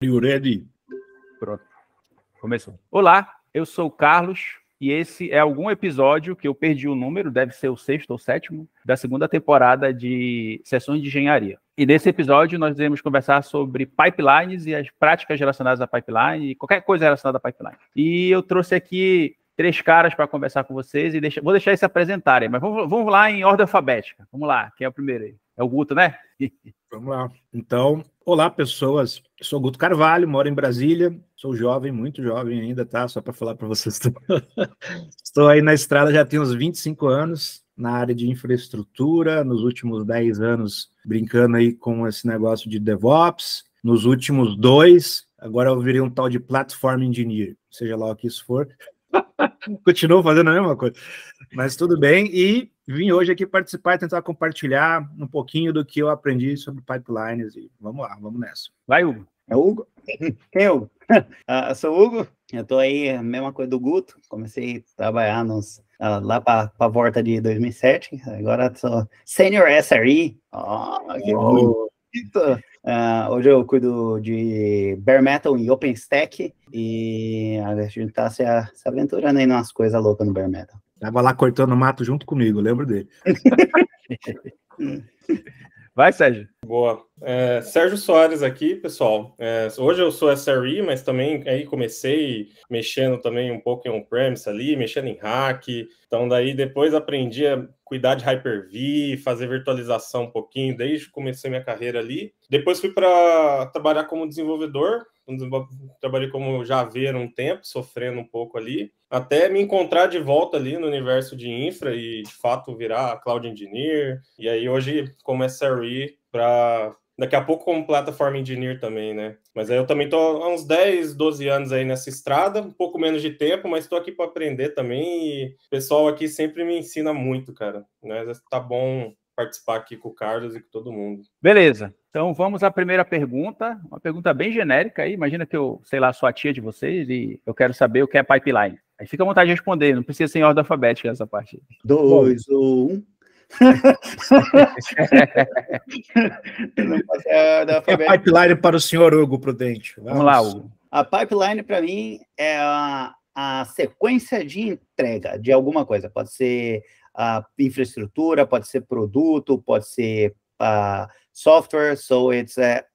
You ready? Pronto. Começou. Olá, eu sou o Carlos e esse é algum episódio que eu perdi o número, deve ser o 6º ou 7º, da segunda temporada de Sessões de Engenharia. E nesse episódio nós iremos conversar sobre pipelines e as práticas relacionadas à pipeline e qualquer coisa relacionada à pipeline. E eu trouxe aqui 3 caras para conversar com vocês e vou deixar eles se apresentarem, mas vamos lá em ordem alfabética. Vamos lá, quem é o primeiro aí? É o Guto, né? Vamos lá. Então, olá, pessoas. Eu sou Guto Carvalho, moro em Brasília. Sou jovem, muito jovem ainda, tá? Só para falar para vocês. Estou aí na estrada já tem uns 25 anos, na área de infraestrutura, nos últimos 10 anos brincando aí com esse negócio de DevOps. Nos últimos 2, agora eu virei um tal de Platform Engineer, seja lá o que isso for. Continuo fazendo a mesma coisa, mas tudo bem. E vim hoje aqui participar e tentar compartilhar um pouquinho do que eu aprendi sobre pipelines. E vamos lá, vamos nessa. Vai, Hugo. É o Hugo? Quem é o Hugo? Eu sou o Hugo, eu tô aí, a mesma coisa do Guto. Comecei a trabalhar lá para a volta de 2007, agora sou Senior SRE. Que bonito! Hoje eu cuido de Bare Metal e OpenStack e a gente tá se aventurando aí nas coisas loucas no Bare Metal. Tava lá cortando mato junto comigo, lembro dele. Vai, Sérgio. Boa. Sérgio Soares aqui, pessoal. Hoje eu sou SRE, mas também aí comecei mexendo também um pouco em on-premise ali, mexendo em hack. Então daí depois aprendi a cuidar de Hyper-V, fazer virtualização um pouquinho, desde que comecei minha carreira ali. Depois fui para trabalhar como desenvolvedor. Trabalhei como Javeiro um tempo, sofrendo um pouco ali, até me encontrar de volta ali no universo de infra e, de fato, virar Cloud Engineer. E aí, hoje, como SRE, para daqui a pouco como Platform Engineer também, né? Mas aí eu também estou há uns 10, 12 anos aí nessa estrada, um pouco menos de tempo, mas estou aqui para aprender também. E o pessoal aqui sempre me ensina muito, cara. Né? Tá bom participar aqui com o Carlos e com todo mundo. Beleza. Então vamos à primeira pergunta, uma pergunta bem genérica aí. Imagina que eu, sei lá, sou a tia de vocês e eu quero saber o que é pipeline. Aí fica à vontade de responder, não precisa ser em ordem alfabética essa parte. 2 ou 1. É pipeline para o senhor Hugo Prudente. Vamos lá, Hugo. A pipeline, para mim, é a sequência de entrega de alguma coisa. Pode ser a infraestrutura, pode ser produto, pode ser software,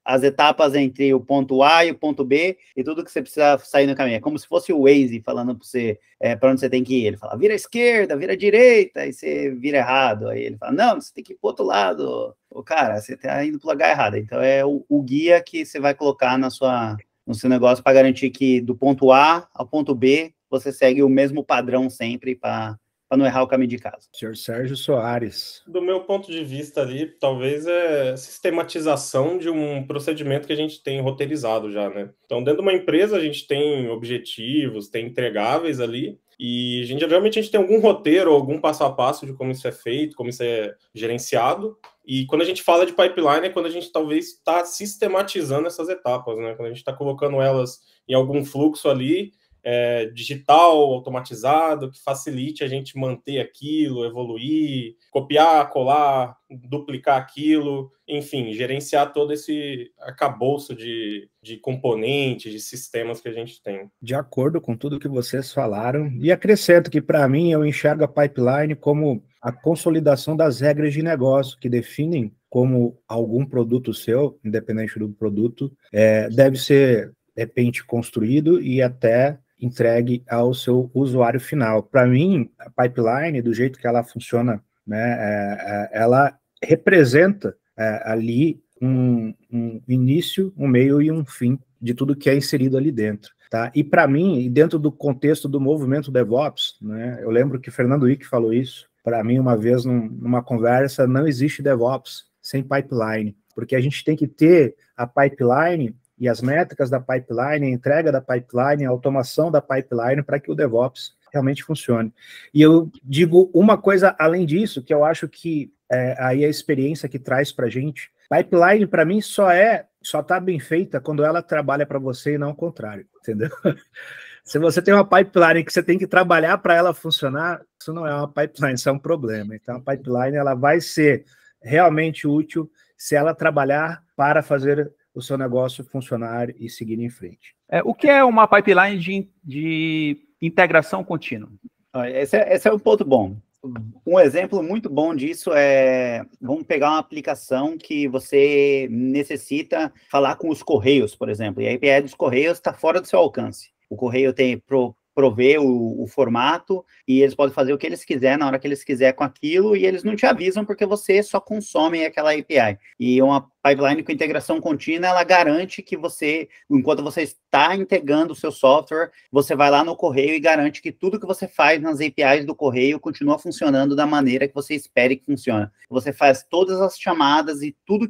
as etapas entre o ponto A e o ponto B e tudo que você precisa sair no caminho. É como se fosse o Waze falando para você para onde você tem que ir. Ele fala, vira à esquerda, vira à direita, aí você vira errado. Aí ele fala, não, você tem que ir para o outro lado. Cara, você está indo para o lugar errado. Então, é o guia que você vai colocar no seu negócio para garantir que do ponto A ao ponto B você segue o mesmo padrão sempre para não errar o caminho de casa. Senhor Sérgio Soares. Do meu ponto de vista ali, talvez é sistematização de um procedimento que a gente tem roteirizado já, né? Então, dentro de uma empresa, a gente tem objetivos, tem entregáveis ali, e geralmente a gente tem algum roteiro, algum passo a passo de como isso é feito, como isso é gerenciado. E quando a gente fala de pipeline, é quando a gente talvez está sistematizando essas etapas, né? Quando a gente está colocando elas em algum fluxo ali, digital, automatizado, que facilite a gente manter aquilo, evoluir, copiar, colar, duplicar aquilo, enfim, gerenciar todo esse arcabouço de componentes, de sistemas que a gente tem. De acordo com tudo que vocês falaram, e acrescento que, para mim, eu enxergo a pipeline como a consolidação das regras de negócio que definem como algum produto seu, independente do produto, deve ser, de repente, construído e até entregue ao seu usuário final. Para mim, a pipeline, do jeito que ela funciona, né, ela representa ali um início, um meio e um fim de tudo que é inserido ali dentro. Tá? E para mim, e dentro do contexto do movimento DevOps, né, eu lembro que Fernando Wick falou isso, para mim, uma vez numa conversa, não existe DevOps sem pipeline, porque a gente tem que ter a pipeline e as métricas da pipeline, a entrega da pipeline, a automação da pipeline para que o DevOps realmente funcione. E eu digo uma coisa além disso, que eu acho que aí a experiência que traz para a gente, pipeline para mim só está bem feita quando ela trabalha para você e não o contrário, entendeu? Se você tem uma pipeline que você tem que trabalhar para ela funcionar, isso não é uma pipeline, isso é um problema. Então a pipeline ela vai ser realmente útil se ela trabalhar para fazer o seu negócio funcionar e seguir em frente. O que é uma pipeline de integração contínua? Esse é um ponto bom. Um exemplo muito bom disso vamos pegar uma aplicação que você necessita falar com os Correios, por exemplo, e a API dos Correios está fora do seu alcance. O Correio provê o formato e eles podem fazer o que eles quiserem na hora que eles quiserem com aquilo e eles não te avisam porque você só consome aquela API. E uma pipeline com integração contínua, ela garante que você, enquanto você está integrando o seu software, você vai lá no Correio e garante que tudo que você faz nas APIs do Correio continua funcionando da maneira que você espere que funcione. Você faz todas as chamadas e tudo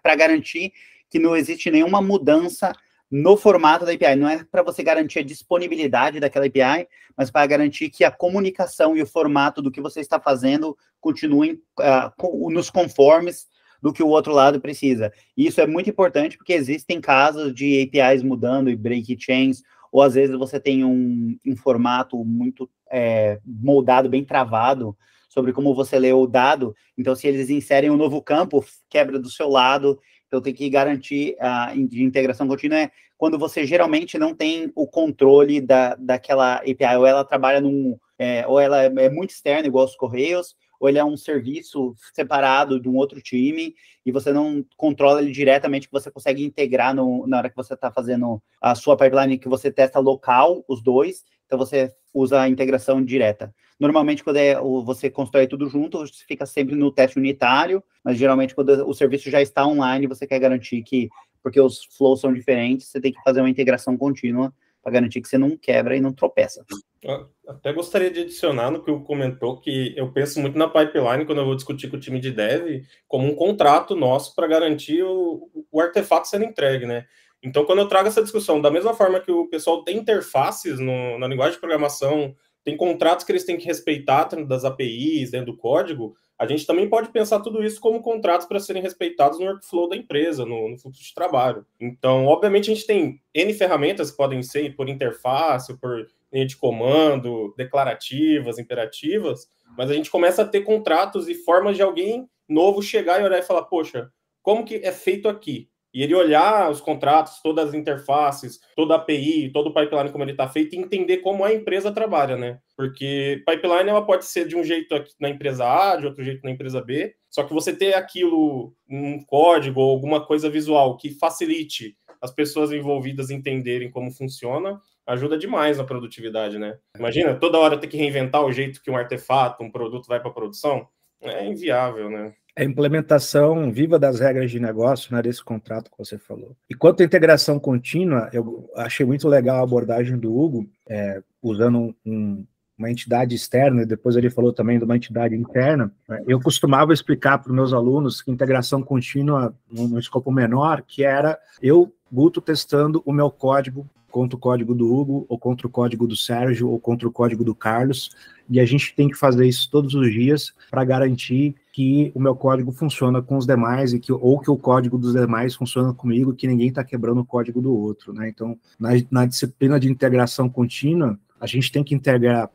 para garantir que não existe nenhuma mudança no formato da API. Não é para você garantir a disponibilidade daquela API, mas para garantir que a comunicação e o formato do que você está fazendo continuem nos conformes do que o outro lado precisa. E isso é muito importante porque existem casos de APIs mudando e break chains, ou às vezes você tem um formato muito moldado, bem travado, sobre como você lê o dado. Então, se eles inserem um novo campo, quebra do seu lado. Então, tem que garantir de integração contínua quando você geralmente não tem o controle daquela API, ou ela trabalha ou ela é muito externa, igual aos Correios, ou ele é um serviço separado de um outro time, e você não controla ele diretamente, que você consegue integrar na hora que você está fazendo a sua pipeline, que você testa local, os dois, então você usa a integração direta. Normalmente, quando você constrói tudo junto, você fica sempre no teste unitário, mas geralmente, quando o serviço já está online, você quer garantir que, porque os flows são diferentes, você tem que fazer uma integração contínua para garantir que você não quebra e não tropeça. Até gostaria de adicionar no que o comentou, que eu penso muito na pipeline, quando eu vou discutir com o time de dev, como um contrato nosso para garantir o artefato sendo entregue, né? Então, quando eu trago essa discussão, da mesma forma que o pessoal tem interfaces na linguagem de programação, tem contratos que eles têm que respeitar dentro das APIs, dentro do código, a gente também pode pensar tudo isso como contratos para serem respeitados no workflow da empresa, no fluxo de trabalho. Então, obviamente, a gente tem N ferramentas que podem ser por interface, por linha de comando, declarativas, imperativas, mas a gente começa a ter contratos e formas de alguém novo chegar e olhar e falar, poxa, como que é feito aqui? E ele olhar os contratos, todas as interfaces, toda a API, todo o pipeline como ele está feito e entender como a empresa trabalha, né? Porque pipeline ela pode ser de um jeito aqui na empresa A, de outro jeito na empresa B, só que você ter aquilo, um código ou alguma coisa visual que facilite as pessoas envolvidas entenderem como funciona, ajuda demais na produtividade, né? Imagina, toda hora ter que reinventar o jeito que um artefato, um produto vai para a produção, é inviável, né? A implementação viva das regras de negócio, né, desse contrato que você falou. E quanto à integração contínua, eu achei muito legal a abordagem do Hugo, usando uma entidade externa, e depois ele falou também de uma entidade interna. Eu costumava explicar para os meus alunos que integração contínua, num escopo menor, que era eu, Guto, testando o meu código contra o código do Hugo, ou contra o código do Sérgio, ou contra o código do Carlos, e a gente tem que fazer isso todos os dias para garantir que o meu código funciona com os demais, ou que o código dos demais funciona comigo, que ninguém está quebrando o código do outro, né? Então, na disciplina de integração contínua, a gente tem que integrar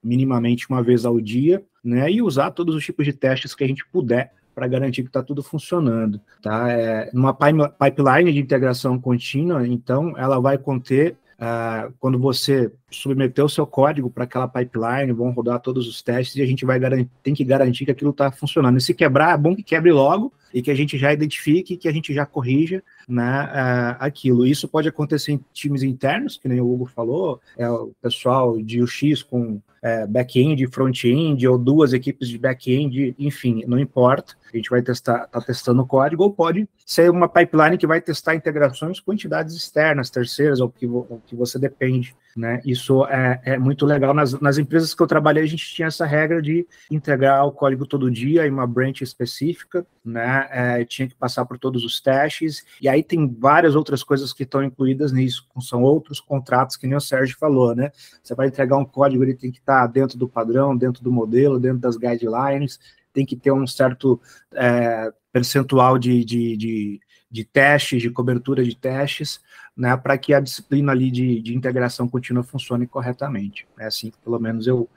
minimamente uma vez ao dia, né? E usar todos os tipos de testes que a gente puder para garantir que está tudo funcionando, tá? Numa pipeline de integração contínua, então, ela vai conter, quando você submeter o seu código para aquela pipeline, vão rodar todos os testes e a gente tem que garantir que aquilo está funcionando. E se quebrar, é bom que quebre logo e que a gente já identifique, que a gente já corrija, né, aquilo. Isso pode acontecer em times internos, que nem o Hugo falou, o pessoal de UX com back-end e front-end, ou duas equipes de back-end, enfim, não importa. A gente vai tá testando o código, ou pode ser uma pipeline que vai testar integrações com entidades externas, terceiras, ou que você depende, né? Isso é muito legal. Nas empresas que eu trabalhei, a gente tinha essa regra de integrar o código todo dia em uma branch específica, né? Tinha que passar por todos os testes, e aí tem várias outras coisas que estão incluídas nisso, são outros contratos, que nem o Sérgio falou, né? Você vai entregar um código, ele tem que estar dentro do padrão, dentro do modelo, dentro das guidelines, tem que ter um certo percentual de testes, de cobertura de testes, né, para que a disciplina ali de integração contínua funcione corretamente. É assim que, pelo menos, eu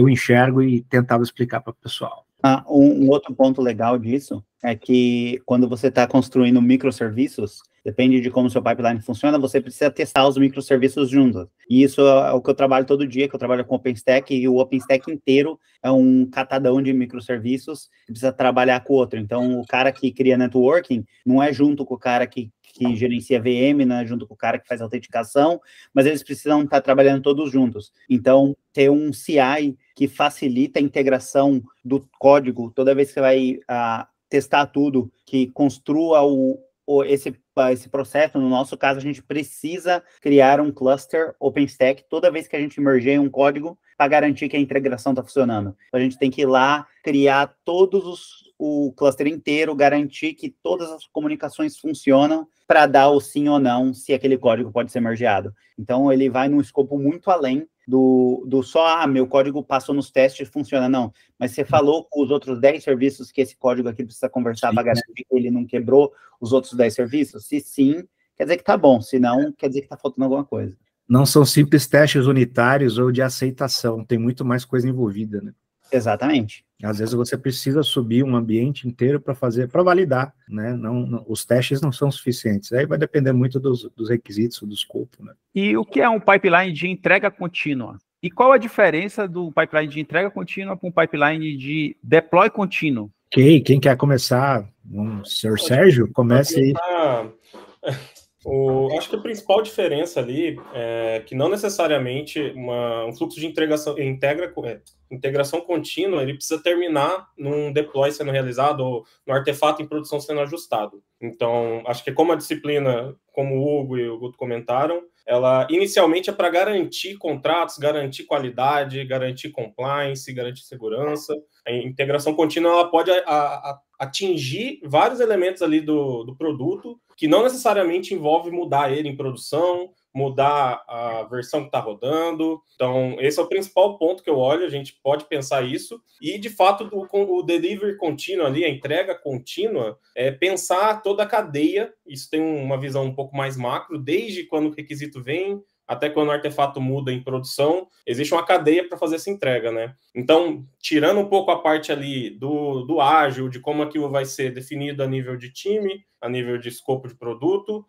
enxergo e tentava explicar para o pessoal. Um outro ponto legal disso é que quando você está construindo microserviços, depende de como o seu pipeline funciona, você precisa testar os microserviços juntos. E isso é o que eu trabalho todo dia, que eu trabalho com OpenStack, e o OpenStack inteiro é um catadão de microserviços que precisa trabalhar com o outro. Então, o cara que cria networking não é junto com o cara que gerencia VM, não é junto com o cara que faz autenticação, mas eles precisam estar trabalhando todos juntos. Então, ter um CI que facilita a integração do código, toda vez que você vai testar tudo, que construa esse processo. No nosso caso, a gente precisa criar um cluster OpenStack toda vez que a gente merge um código para garantir que a integração está funcionando. Então, a gente tem que ir lá, criar o cluster inteiro, garantir que todas as comunicações funcionam para dar o sim ou não, se aquele código pode ser mergeado. Então, ele vai num escopo muito além do só, meu código passou nos testes, funciona, não. Mas você falou com os outros 10 serviços que esse código aqui precisa conversar para garantir que ele não quebrou os outros 10 serviços? Se sim, quer dizer que tá bom, se não, quer dizer que tá faltando alguma coisa. Não são simples testes unitários ou de aceitação, tem muito mais coisa envolvida, né? Exatamente. Às vezes você precisa subir um ambiente inteiro para validar, né? Os testes não são suficientes. Aí vai depender muito dos requisitos, do escopo, né? E o que é um pipeline de entrega contínua? E qual a diferença do pipeline de entrega contínua para um pipeline de deploy contínuo? Ok, quem quer começar? Sr. Sérgio, comece aí. Acho que a principal diferença ali é que não necessariamente um fluxo de integração contínua, ele precisa terminar num deploy sendo realizado ou no artefato em produção sendo ajustado. Então, acho que como a disciplina, como o Hugo e o Guto comentaram, ela inicialmente é para garantir contratos, garantir qualidade, garantir compliance, garantir segurança. A integração contínua ela pode atingir vários elementos ali do produto, que não necessariamente envolve mudar ele em produção, mudar a versão que está rodando. Então, esse é o principal ponto que eu olho, a gente pode pensar isso. E, de fato, o delivery contínuo ali, a entrega contínua, é pensar toda a cadeia. Isso tem uma visão um pouco mais macro, desde quando o requisito vem até quando o artefato muda em produção, existe uma cadeia para fazer essa entrega, né? Então, tirando um pouco a parte ali do ágil, de como aquilo vai ser definido a nível de time, a nível de escopo de produto,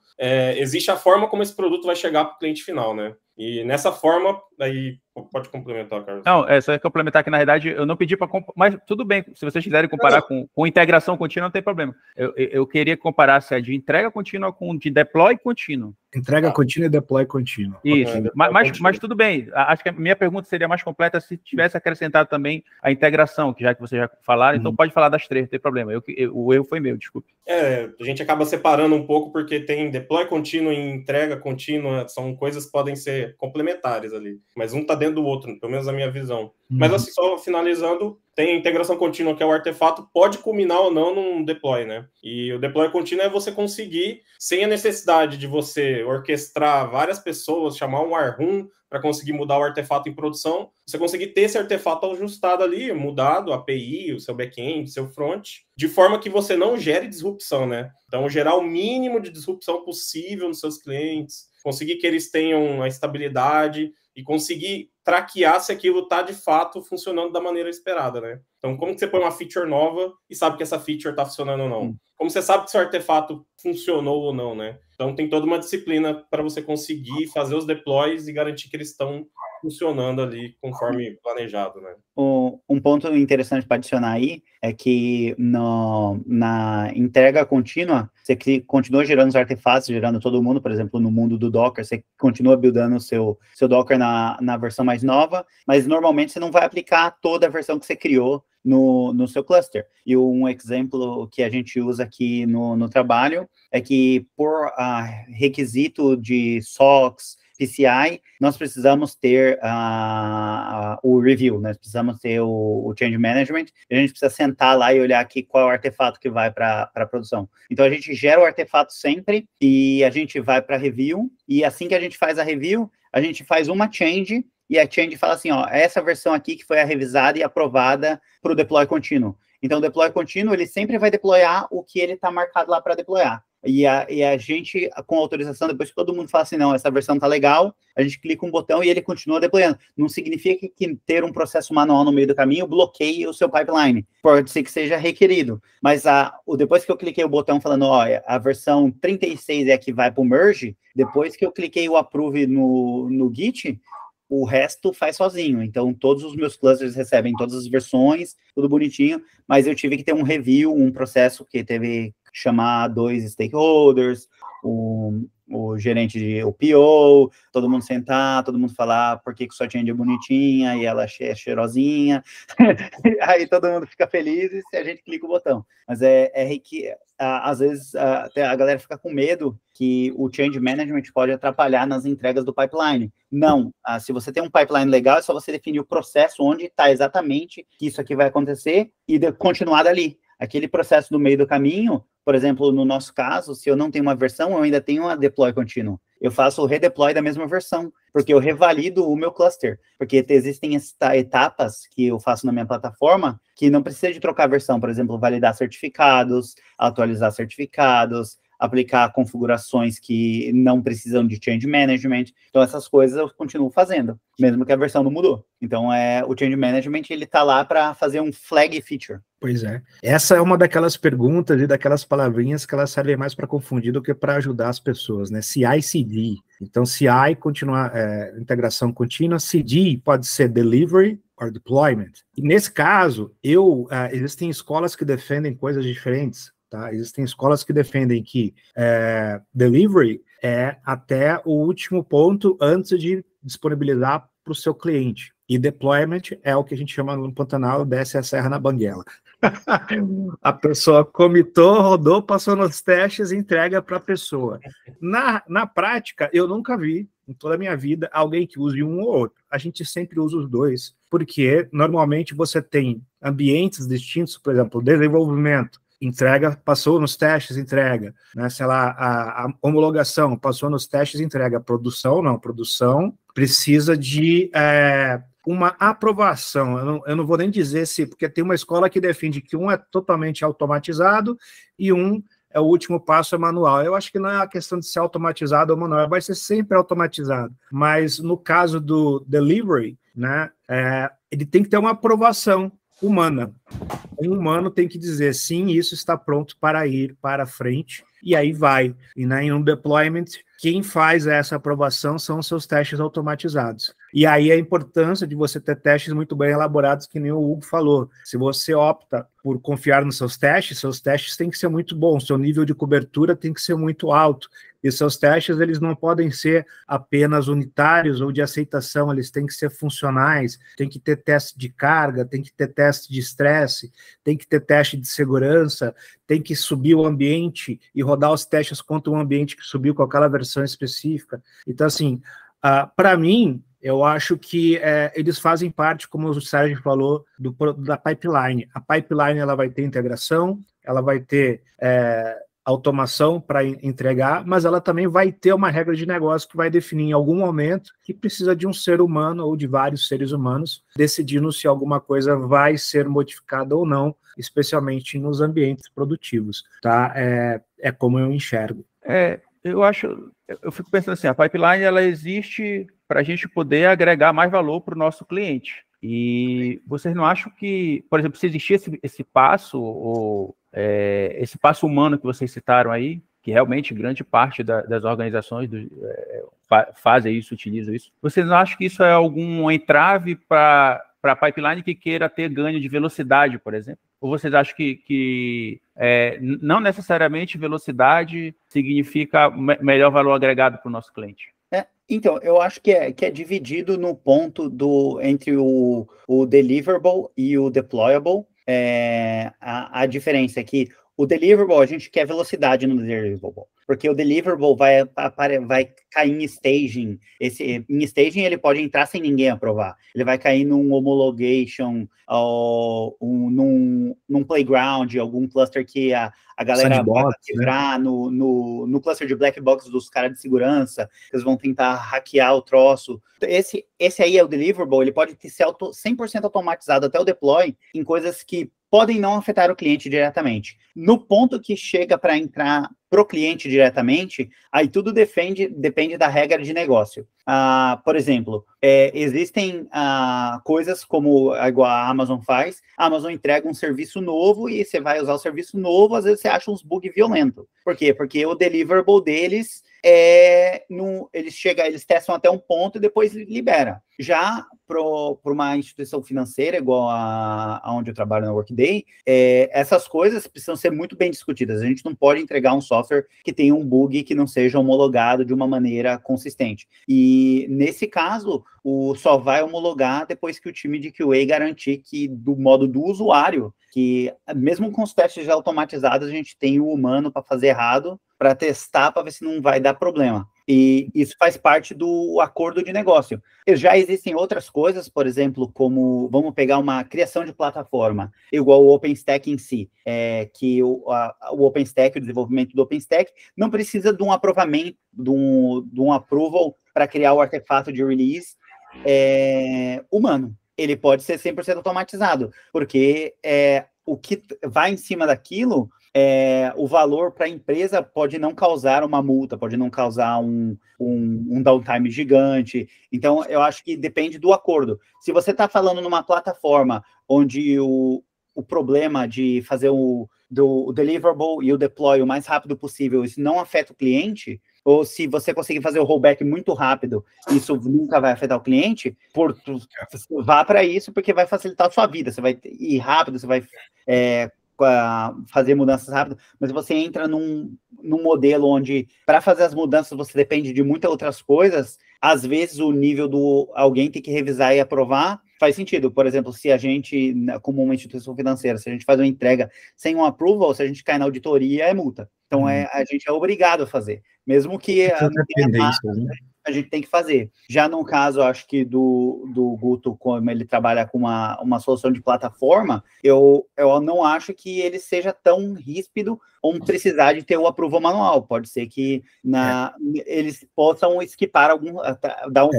existe a forma como esse produto vai chegar para o cliente final, né? E nessa forma, aí pode complementar, Carlos. Não, só complementar que, na verdade, eu não pedi para... Mas tudo bem, se vocês quiserem comparar com integração contínua, não tem problema. Eu queria comparar se é de entrega contínua com de deploy contínuo. Entrega contínua e deploy contínuo. Isso, mas tudo bem. Acho que a minha pergunta seria mais completa se tivesse acrescentado também a integração, que já que vocês já falaram, então pode falar das três, não tem problema. O erro foi meu, desculpe. A gente acaba separando um pouco porque tem deploy contínuo e entrega contínua, são coisas que podem ser complementares ali, mas um tá dentro do outro, pelo menos a minha visão. Mas assim, só finalizando, tem a integração contínua, que é o artefato, pode culminar ou não num deploy, né? E o deploy contínuo é você conseguir, sem a necessidade de você orquestrar várias pessoas, chamar um warm para conseguir mudar o artefato em produção, você conseguir ter esse artefato ajustado ali, mudado, a API, o seu back-end, o seu front, de forma que você não gere disrupção, né? Então, gerar o mínimo de disrupção possível nos seus clientes, conseguir que eles tenham a estabilidade e conseguir traquear se aquilo está, de fato, funcionando da maneira esperada, né? Então, como que você põe uma feature nova e sabe que essa feature está funcionando ou não? Como você sabe que seu artefato funcionou ou não, né? Então, tem toda uma disciplina para você conseguir fazer os deploys e garantir que eles estão funcionando ali conforme planejado, né? Um ponto interessante para adicionar aí é que na entrega contínua, você continua gerando os artefatos, gerando todo mundo, por exemplo, no mundo do Docker, você continua buildando o seu Docker na versão mais nova, mas normalmente você não vai aplicar toda a versão que você criou no seu cluster. E um exemplo que a gente usa aqui no trabalho é que por requisito de SOX, PCI, nós precisamos ter o review, nós precisamos ter o change management, a gente precisa sentar lá e olhar aqui qual é o artefato que vai para a produção. Então, a gente gera o artefato sempre e a gente vai para a review, e assim que a gente faz a review, a gente faz uma change, e a change fala assim, ó, essa versão aqui que foi a revisada e aprovada para o deploy contínuo. Então, o deploy contínuo, ele sempre vai deployar o que ele está marcado lá para deployar. E a gente, com autorização, depois que todo mundo fala assim, não, essa versão tá legal, a gente clica um botão e ele continua deployando. Não significa que ter um processo manual no meio do caminho bloqueie o seu pipeline. Pode ser que seja requerido. Mas depois que eu cliquei o botão falando, ó, a versão 36 é a que vai para o merge, depois que eu cliquei o approve no Git, o resto faz sozinho. Então, todos os meus clusters recebem todas as versões, tudo bonitinho, mas eu tive que ter um review, um processo que teve que chamar 2 stakeholders, o gerente de PO, todo mundo sentar, todo mundo falar por que sua change é bonitinha e ela é cheirosinha. Aí todo mundo fica feliz e a gente clica o botão. Mas às vezes a galera fica com medo que o change management pode atrapalhar nas entregas do pipeline. Não, se você tem um pipeline legal, é só você definir o processo onde está exatamente que isso aqui vai acontecer e continuar dali. Aquele processo do meio do caminho, por exemplo, no nosso caso, se eu não tenho uma versão, eu ainda tenho uma deploy contínuo. Eu faço o redeploy da mesma versão, porque eu revalido o meu cluster. Porque existem etapas que eu faço na minha plataforma que não precisa de trocar a versão. Por exemplo, validar certificados, atualizar certificados, aplicar configurações que não precisam de change management. Então, essas coisas eu continuo fazendo, mesmo que a versão não mudou. Então, o change management, ele está lá para fazer um flag feature. Pois é. Essa é uma daquelas perguntas e daquelas palavrinhas que elas servem mais para confundir do que para ajudar as pessoas, né? CI e CD. Então, CI, integração contínua. CD pode ser delivery or deployment. E nesse caso, existem escolas que defendem coisas diferentes. Tá? Existem escolas que defendem que delivery é até o último ponto antes de disponibilizar para o seu cliente. E deployment é o que a gente chama no Pantanal, desce a serra na banguela. A pessoa comitou, rodou, passou nos testes e entrega para a pessoa. Na prática, eu nunca vi, em toda a minha vida, alguém que use um ou outro. A gente sempre usa os dois, porque normalmente você tem ambientes distintos, por exemplo, desenvolvimento, entrega, passou nos testes, entrega, né? Sei lá, a homologação, passou nos testes, entrega. Produção, não, produção precisa de uma aprovação. Eu não vou nem dizer porque tem uma escola que defende que um é totalmente automatizado e o último passo é manual. Eu acho que não é a questão de ser automatizado ou manual, vai ser sempre automatizado. Mas no caso do delivery, né, ele tem que ter uma aprovação humana. Um humano tem que dizer, sim, isso está pronto para ir para frente, e aí vai. E em um deployment, quem faz essa aprovação são os seus testes automatizados. E aí a importância de você ter testes muito bem elaborados, que nem o Hugo falou. Se você opta por confiar nos seus testes têm que ser muito bons, seu nível de cobertura tem que ser muito alto. E seus testes, eles não podem ser apenas unitários ou de aceitação, eles têm que ser funcionais, tem que ter teste de carga, tem que ter teste de estresse, tem que ter teste de segurança, tem que subir o ambiente e rodar os testes contra um ambiente que subiu com aquela versão específica. Então, assim, para mim, eu acho que eles fazem parte, como o Sérgio falou, da pipeline. A pipeline ela vai ter integração, ela vai ter automação para entregar, mas ela também vai ter uma regra de negócio que vai definir em algum momento que precisa de um ser humano ou de vários seres humanos decidindo se alguma coisa vai ser modificada ou não, especialmente nos ambientes produtivos. Tá? É como eu enxergo. Eu fico pensando assim, a pipeline ela existe para a gente poder agregar mais valor para o nosso cliente. E vocês não acham que, por exemplo, se existir esse passo, esse passo humano que vocês citaram aí, que realmente grande parte das organizações fazem isso, utilizam isso, vocês não acham que isso é algum entrave para a pipeline que queira ter ganho de velocidade, por exemplo? Ou vocês acham que não necessariamente velocidade significa melhor valor agregado para o nosso cliente? Então, eu acho que é dividido no ponto entre o deliverable e o deployable. A diferença é que o deliverable, a gente quer velocidade no deliverable, porque o deliverable vai cair em staging. Em staging ele pode entrar sem ninguém aprovar. Ele vai cair num homologation, ou num playground, algum cluster que a galera Sandbox, vai quebrar, né? no cluster de black box dos caras de segurança, eles vão tentar hackear o troço. Esse aí é o deliverable, ele pode ser 100% automatizado até o deploy em coisas que podem não afetar o cliente diretamente. No ponto que chega para entrar para o cliente diretamente, aí tudo depende da regra de negócio. Por exemplo, existem coisas como igual a Amazon faz. A Amazon entrega um serviço novo e você vai usar o serviço novo, às vezes você acha uns bugs violentos. Por quê? Porque o deliverable deles eles testam até um ponto e depois libera. Já para uma instituição financeira, igual a onde eu trabalho na Workday, essas coisas precisam ser muito bem discutidas. A gente não pode entregar um software que tenha um bug que não seja homologado de uma maneira consistente. E, nesse caso, só vai homologar depois que o time de QA garantir que, do modo do usuário, que mesmo com os testes automatizados, a gente tem o humano para fazer errado, para testar, para ver se não vai dar problema. E isso faz parte do acordo de negócio. Já existem outras coisas, por exemplo, como, vamos pegar uma criação de plataforma, igual o OpenStack em si, que o OpenStack, o desenvolvimento do OpenStack, não precisa de um aprovamento, de um approval para criar o artefato de release humano. Ele pode ser 100% automatizado, porque o que vai em cima daquilo, o valor para a empresa pode não causar uma multa, pode não causar um downtime gigante. Então, eu acho que depende do acordo. Se você está falando numa plataforma onde o problema de fazer o deliverable e o deploy o mais rápido possível, isso não afeta o cliente, ou se você conseguir fazer o rollback muito rápido, isso nunca vai afetar o cliente, vá para isso, porque vai facilitar a sua vida. Você vai ir rápido, você vai fazer mudanças rápidas, mas você entra num modelo onde, para fazer as mudanças, você depende de muitas outras coisas. Às vezes, o nível alguém tem que revisar e aprovar, faz sentido. Por exemplo, se a gente, como uma instituição financeira, se a gente faz uma entrega sem um approval, se a gente cai na auditoria, é multa. Então, a gente é obrigado a fazer. Mesmo que a gente tem que fazer. Já no caso, acho que do Guto, como ele trabalha com uma solução de plataforma, eu não acho que ele seja tão ríspido ou precisar de ter o approval manual. Pode ser que eles possam esquipar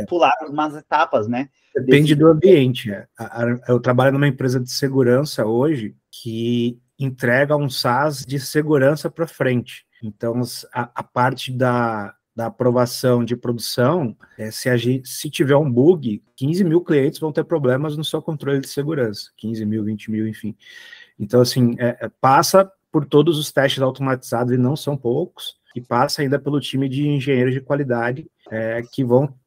pular algumas etapas, né? Depende do ambiente. Eu trabalho numa empresa de segurança hoje que entrega um SaaS de segurança para frente. Então, a parte da aprovação de produção, se tiver um bug, 15 mil clientes vão ter problemas no seu controle de segurança, 15 mil, 20 mil, enfim. Então, assim, passa por todos os testes automatizados, e não são poucos, e passa ainda pelo time de engenheiros de qualidade,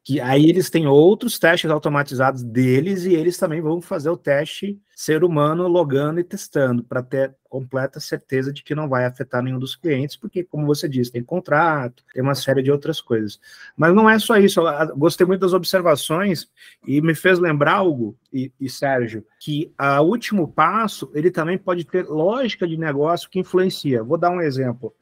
que aí eles têm outros testes automatizados deles, e eles também vão fazer o teste ser humano logando e testando, para ter completa certeza de que não vai afetar nenhum dos clientes, porque, como você disse, tem contrato, tem uma série de outras coisas. Mas não é só isso. Eu gostei muito das observações e me fez lembrar algo, e Sérgio, que o último passo, ele também pode ter lógica de negócio que influencia. Vou dar um exemplo.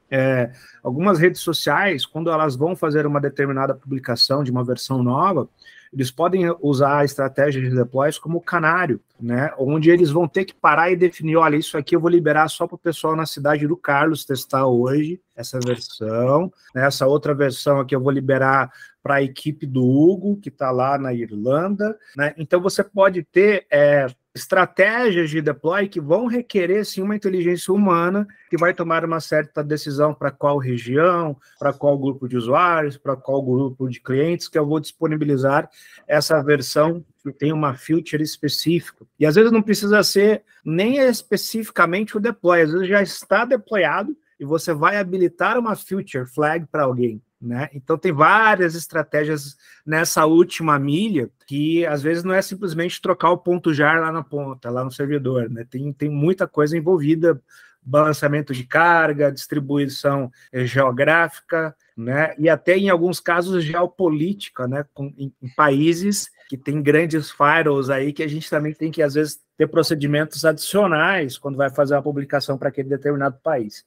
Algumas redes sociais, quando elas vão fazer uma determinada publicação de uma versão nova, eles podem usar a estratégia de deploys como canário, né? Onde eles vão ter que parar e definir, olha, isso aqui eu vou liberar só para o pessoal na cidade do Carlos testar hoje, essa versão, né? Essa outra versão aqui eu vou liberar para a equipe do Hugo, que está lá na Irlanda, né? Então você pode ter estratégias de deploy que vão requerer, sim, uma inteligência humana que vai tomar uma certa decisão para qual região, para qual grupo de usuários, para qual grupo de clientes que eu vou disponibilizar essa versão que tem uma feature específica. E às vezes não precisa ser nem especificamente o deploy, às vezes já está deployado e você vai habilitar uma feature flag para alguém, né? Então tem várias estratégias nessa última milha que às vezes não é simplesmente trocar o ponto jar lá na ponta, lá no servidor, né? Tem muita coisa envolvida, balanceamento de carga, distribuição geográfica, né? E até em alguns casos geopolítica, né? Em países que tem grandes firewalls aí que a gente também tem que às vezes ter procedimentos adicionais quando vai fazer uma publicação para aquele determinado país.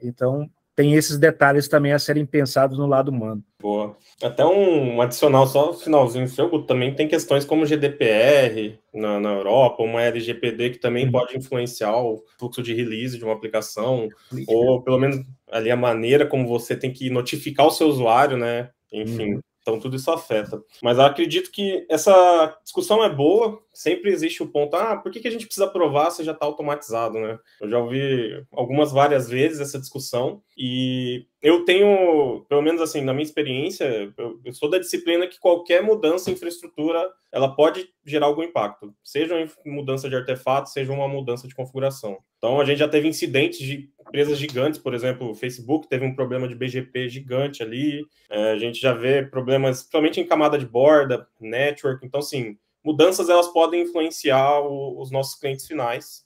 Então tem esses detalhes também a serem pensados no lado humano. Boa. Até um adicional, só no finalzinho seu, também tem questões como GDPR na Europa, uma LGPD que também pode influenciar o fluxo de release de uma aplicação, ou pelo menos ali a maneira como você tem que notificar o seu usuário, né? Enfim, então tudo isso afeta. Mas eu acredito que essa discussão é boa, sempre existe o ponto, por que a gente precisa provar se já está automatizado, né? Eu já ouvi várias vezes essa discussão, e eu tenho, pelo menos assim, na minha experiência, eu sou da disciplina que qualquer mudança em infraestrutura, ela pode gerar algum impacto, seja uma mudança de artefato, seja uma mudança de configuração. Então, a gente já teve incidentes de empresas gigantes, por exemplo, o Facebook teve um problema de BGP gigante ali, a gente já vê problemas, principalmente em camada de borda, network, então, assim, mudanças elas podem influenciar os nossos clientes finais.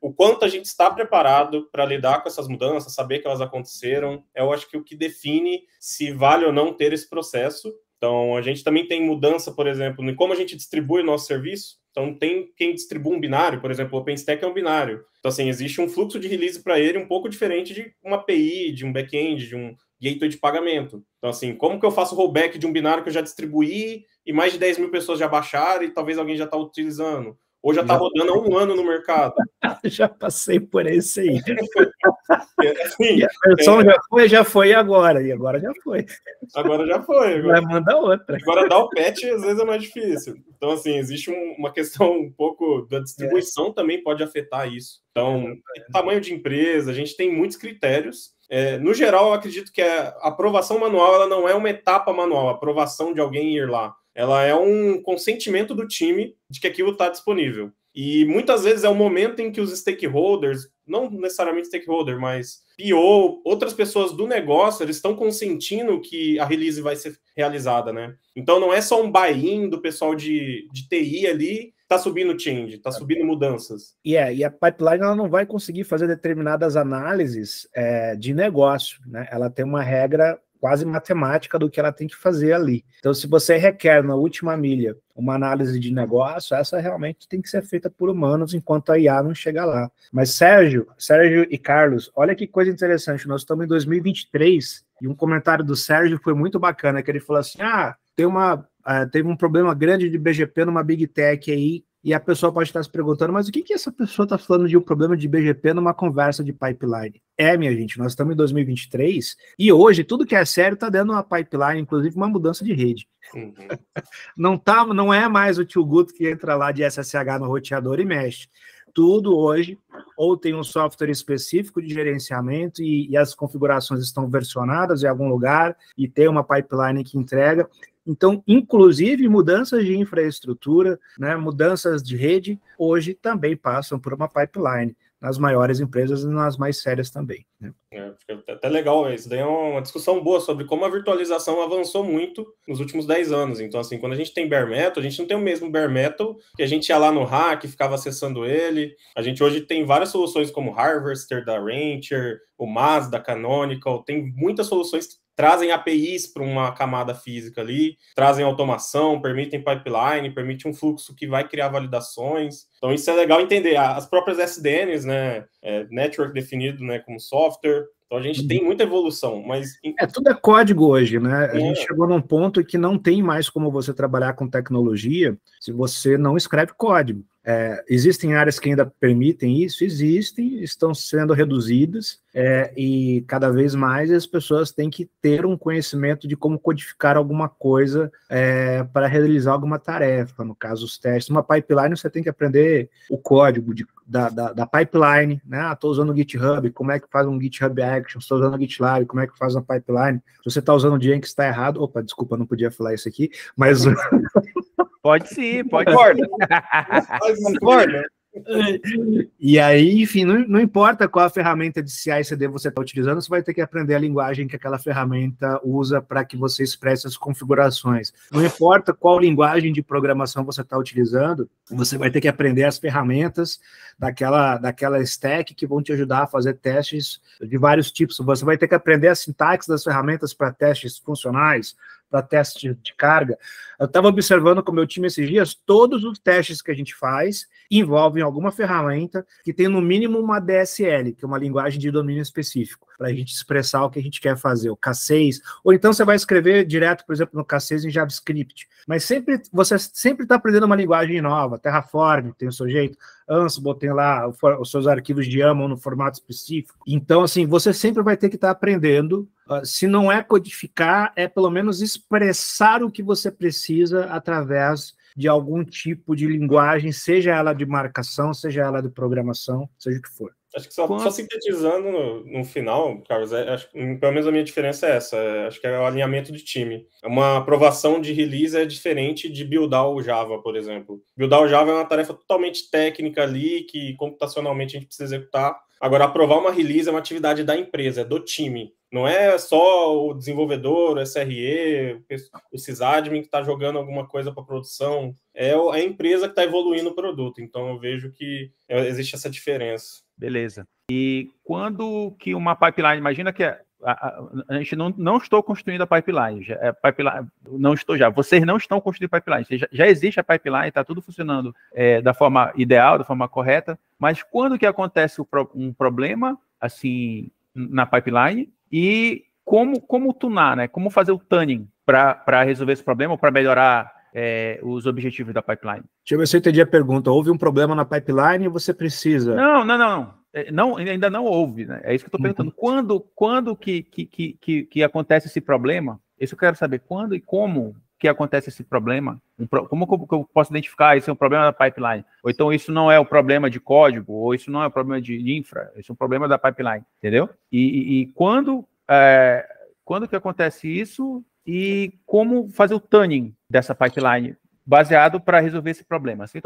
O quanto a gente está preparado para lidar com essas mudanças, saber que elas aconteceram, eu acho que o que define se vale ou não ter esse processo. Então, a gente também tem mudança, por exemplo, em como a gente distribui o nosso serviço. Então, tem quem distribui um binário, por exemplo, o OpenStack é um binário. Então, assim, existe um fluxo de release para ele um pouco diferente de uma API, de um back-end, de um gateway de pagamento. Então, assim, como que eu faço rollback de um binário que eu já distribuí e mais de 10 mil pessoas já baixaram e talvez alguém já está utilizando? Ou já está rodando há um ano no mercado? Já passei por esse aí. Assim, a versão já foi agora. E agora já foi. Agora já foi. Vai mandar outra. Agora dar o patch às vezes é mais difícil. Então, assim, existe uma questão um pouco da distribuição também pode afetar isso. Então, tamanho de empresa, a gente tem muitos critérios. No geral, eu acredito que a aprovação manual ela não é uma etapa manual, a aprovação de alguém ir lá. Ela é um consentimento do time de que aquilo está disponível. E muitas vezes é o momento em que os stakeholders, não necessariamente stakeholder, mas PO, outras pessoas do negócio, eles estão consentindo que a release vai ser realizada, né? Então não é só um buy-in do pessoal de TI ali, está subindo change, está subindo mudanças. E a pipeline ela não vai conseguir fazer determinadas análises de negócio, né? Ela tem uma regra quase matemática do que ela tem que fazer ali. Então, se você requer na última milha uma análise de negócio, essa realmente tem que ser feita por humanos enquanto a IA não chega lá. Mas Sérgio e Carlos, olha que coisa interessante, nós estamos em 2023 e um comentário do Sérgio foi muito bacana, que ele falou assim, teve um problema grande de BGP numa Big Tech aí, e a pessoa pode estar se perguntando, mas o que essa pessoa está falando de um problema de BGP numa conversa de pipeline? Minha gente, nós estamos em 2023 e hoje tudo que é sério está dando uma pipeline, inclusive uma mudança de rede. Uhum. Não é mais o tio Guto que entra lá de SSH no roteador e mexe. Tudo hoje, ou tem um software específico de gerenciamento e as configurações estão versionadas em algum lugar e tem uma pipeline que entrega. Então, inclusive, mudanças de infraestrutura, né, mudanças de rede, hoje também passam por uma pipeline, nas maiores empresas e nas mais sérias também. Né? Fica até legal, isso daí é uma discussão boa sobre como a virtualização avançou muito nos últimos 10 anos. Então, assim, quando a gente tem bare metal, a gente não tem o mesmo bare metal que a gente ia lá no hack, ficava acessando ele. A gente hoje tem várias soluções como Harvester, da Rancher, o MAS, da Canonical, tem muitas soluções que trazem APIs para uma camada física ali, trazem automação, permitem pipeline, permite um fluxo que vai criar validações. Então, isso é legal entender. As próprias SDNs, né, network definido, né, como software. Então, a gente tem muita evolução, mas... Tudo é código hoje, né? A gente chegou num ponto que não tem mais como você trabalhar com tecnologia se você não escreve código. Existem áreas que ainda permitem isso? Existem, estão sendo reduzidas, e cada vez mais as pessoas têm que ter um conhecimento de como codificar alguma coisa para realizar alguma tarefa, no caso os testes. Uma pipeline você tem que aprender o código da pipeline, né? Estou usando o GitHub, como é que faz um GitHub Actions, estou usando o GitLab, como é que faz uma pipeline. Se você está usando o Jenkins, está errado. Opa, desculpa, não podia falar isso aqui, mas... Pode sim, pode. Concorda. E aí, enfim, não importa qual a ferramenta de CI/CD você está utilizando, você vai ter que aprender a linguagem que aquela ferramenta usa para que você expresse as configurações. Não importa qual linguagem de programação você está utilizando, você vai ter que aprender as ferramentas daquela stack que vão te ajudar a fazer testes de vários tipos. Você vai ter que aprender a sintaxe das ferramentas para testes funcionais, para teste de carga. Eu estava observando com o meu time esses dias, todos os testes que a gente faz envolvem alguma ferramenta que tem no mínimo uma DSL, que é uma linguagem de domínio específico. para a gente expressar o que a gente quer fazer, o K6, ou então você vai escrever direto, por exemplo, no K6 em JavaScript, mas você sempre está aprendendo uma linguagem nova, Terraform tem o seu jeito, Ansible tem lá os seus arquivos de YAML no formato específico, então assim, você sempre vai ter que estar aprendendo, se não é codificar, é pelo menos expressar o que você precisa através de algum tipo de linguagem, seja ela de marcação, seja ela de programação, seja o que for. Acho que só sintetizando no final, Carlos, acho que pelo menos a minha diferença é essa, acho que é o alinhamento de time. Uma aprovação de release é diferente de buildar o Java, por exemplo. Buildar o Java é uma tarefa totalmente técnica ali, que computacionalmente a gente precisa executar. Agora, aprovar uma release é uma atividade da empresa, é do time. Não é só o desenvolvedor, o SRE, o sysadmin que está jogando alguma coisa para produção. É a empresa que está evoluindo o produto. Então, eu vejo que existe essa diferença. Beleza. E quando que uma pipeline, imagina que a gente não estou construindo a pipeline, vocês não estão construindo a pipeline, já existe a pipeline, está tudo funcionando da forma ideal, da forma correta, mas quando que acontece um problema, assim, na pipeline, e como tunar, né? Como fazer o tuning para resolver esse problema, ou para melhorar os objetivos da pipeline? Deixa eu ver se eu entendi a pergunta. Houve um problema na pipeline e você precisa... Não, ainda não houve, né? É isso que eu estou perguntando. Quando que acontece esse problema? Isso eu quero saber. Quando e como que acontece esse problema? Como que eu posso identificar isso é um problema da pipeline? Ou então isso não é um problema de código, ou isso não é um problema de infra, isso é um problema da pipeline, entendeu? E quando que acontece isso e como fazer o tuning dessa pipeline baseado para resolver esse problema. Assim,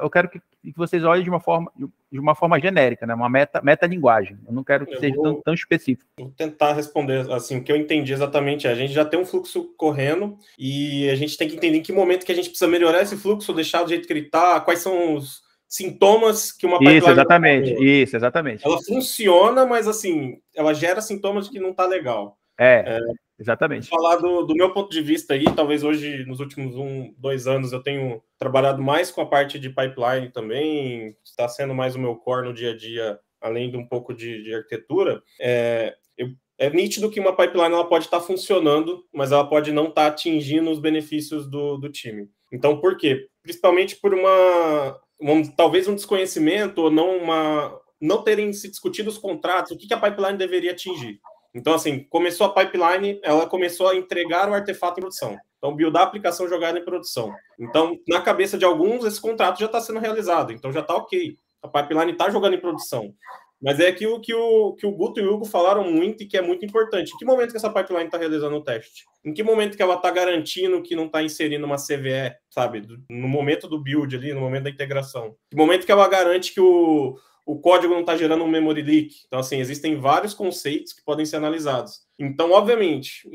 eu quero que vocês olhem de uma forma genérica, né? Uma metalinguagem. Eu não quero que seja tão específico. Vou tentar responder assim, o que eu entendi exatamente a gente já tem um fluxo correndo e a gente tem que entender em que momento que a gente precisa melhorar esse fluxo, deixar do jeito que ele está, quais são os sintomas que uma pipeline... Isso, exatamente. Ela funciona, mas assim, ela gera sintomas de que não está legal. Exatamente. Vou falar do meu ponto de vista aí, talvez hoje, nos últimos 2 anos, eu tenho trabalhado mais com a parte de pipeline também, está sendo mais o meu core no dia a dia, além de um pouco de arquitetura. É nítido que uma pipeline ela pode estar funcionando, mas ela pode não estar atingindo os benefícios do time. Então, por quê? Principalmente por talvez um desconhecimento ou não terem se discutido os contratos, o que a pipeline deveria atingir. Então, assim, começou a pipeline, ela começou a entregar o artefato em produção. Então, buildar a aplicação jogada em produção. Então, na cabeça de alguns, esse contrato já está sendo realizado. Então, já está ok. A pipeline está jogando em produção. Mas é aquilo que o Guto e o Hugo falaram muito e que é muito importante. Em que momento que essa pipeline está realizando o teste? Em que momento que ela está garantindo que não está inserindo uma CVE, sabe? No momento do build ali, no momento da integração. Em que momento que ela garante que o código não está gerando um memory leak. Então, assim, existem vários conceitos que podem ser analisados. Então, obviamente,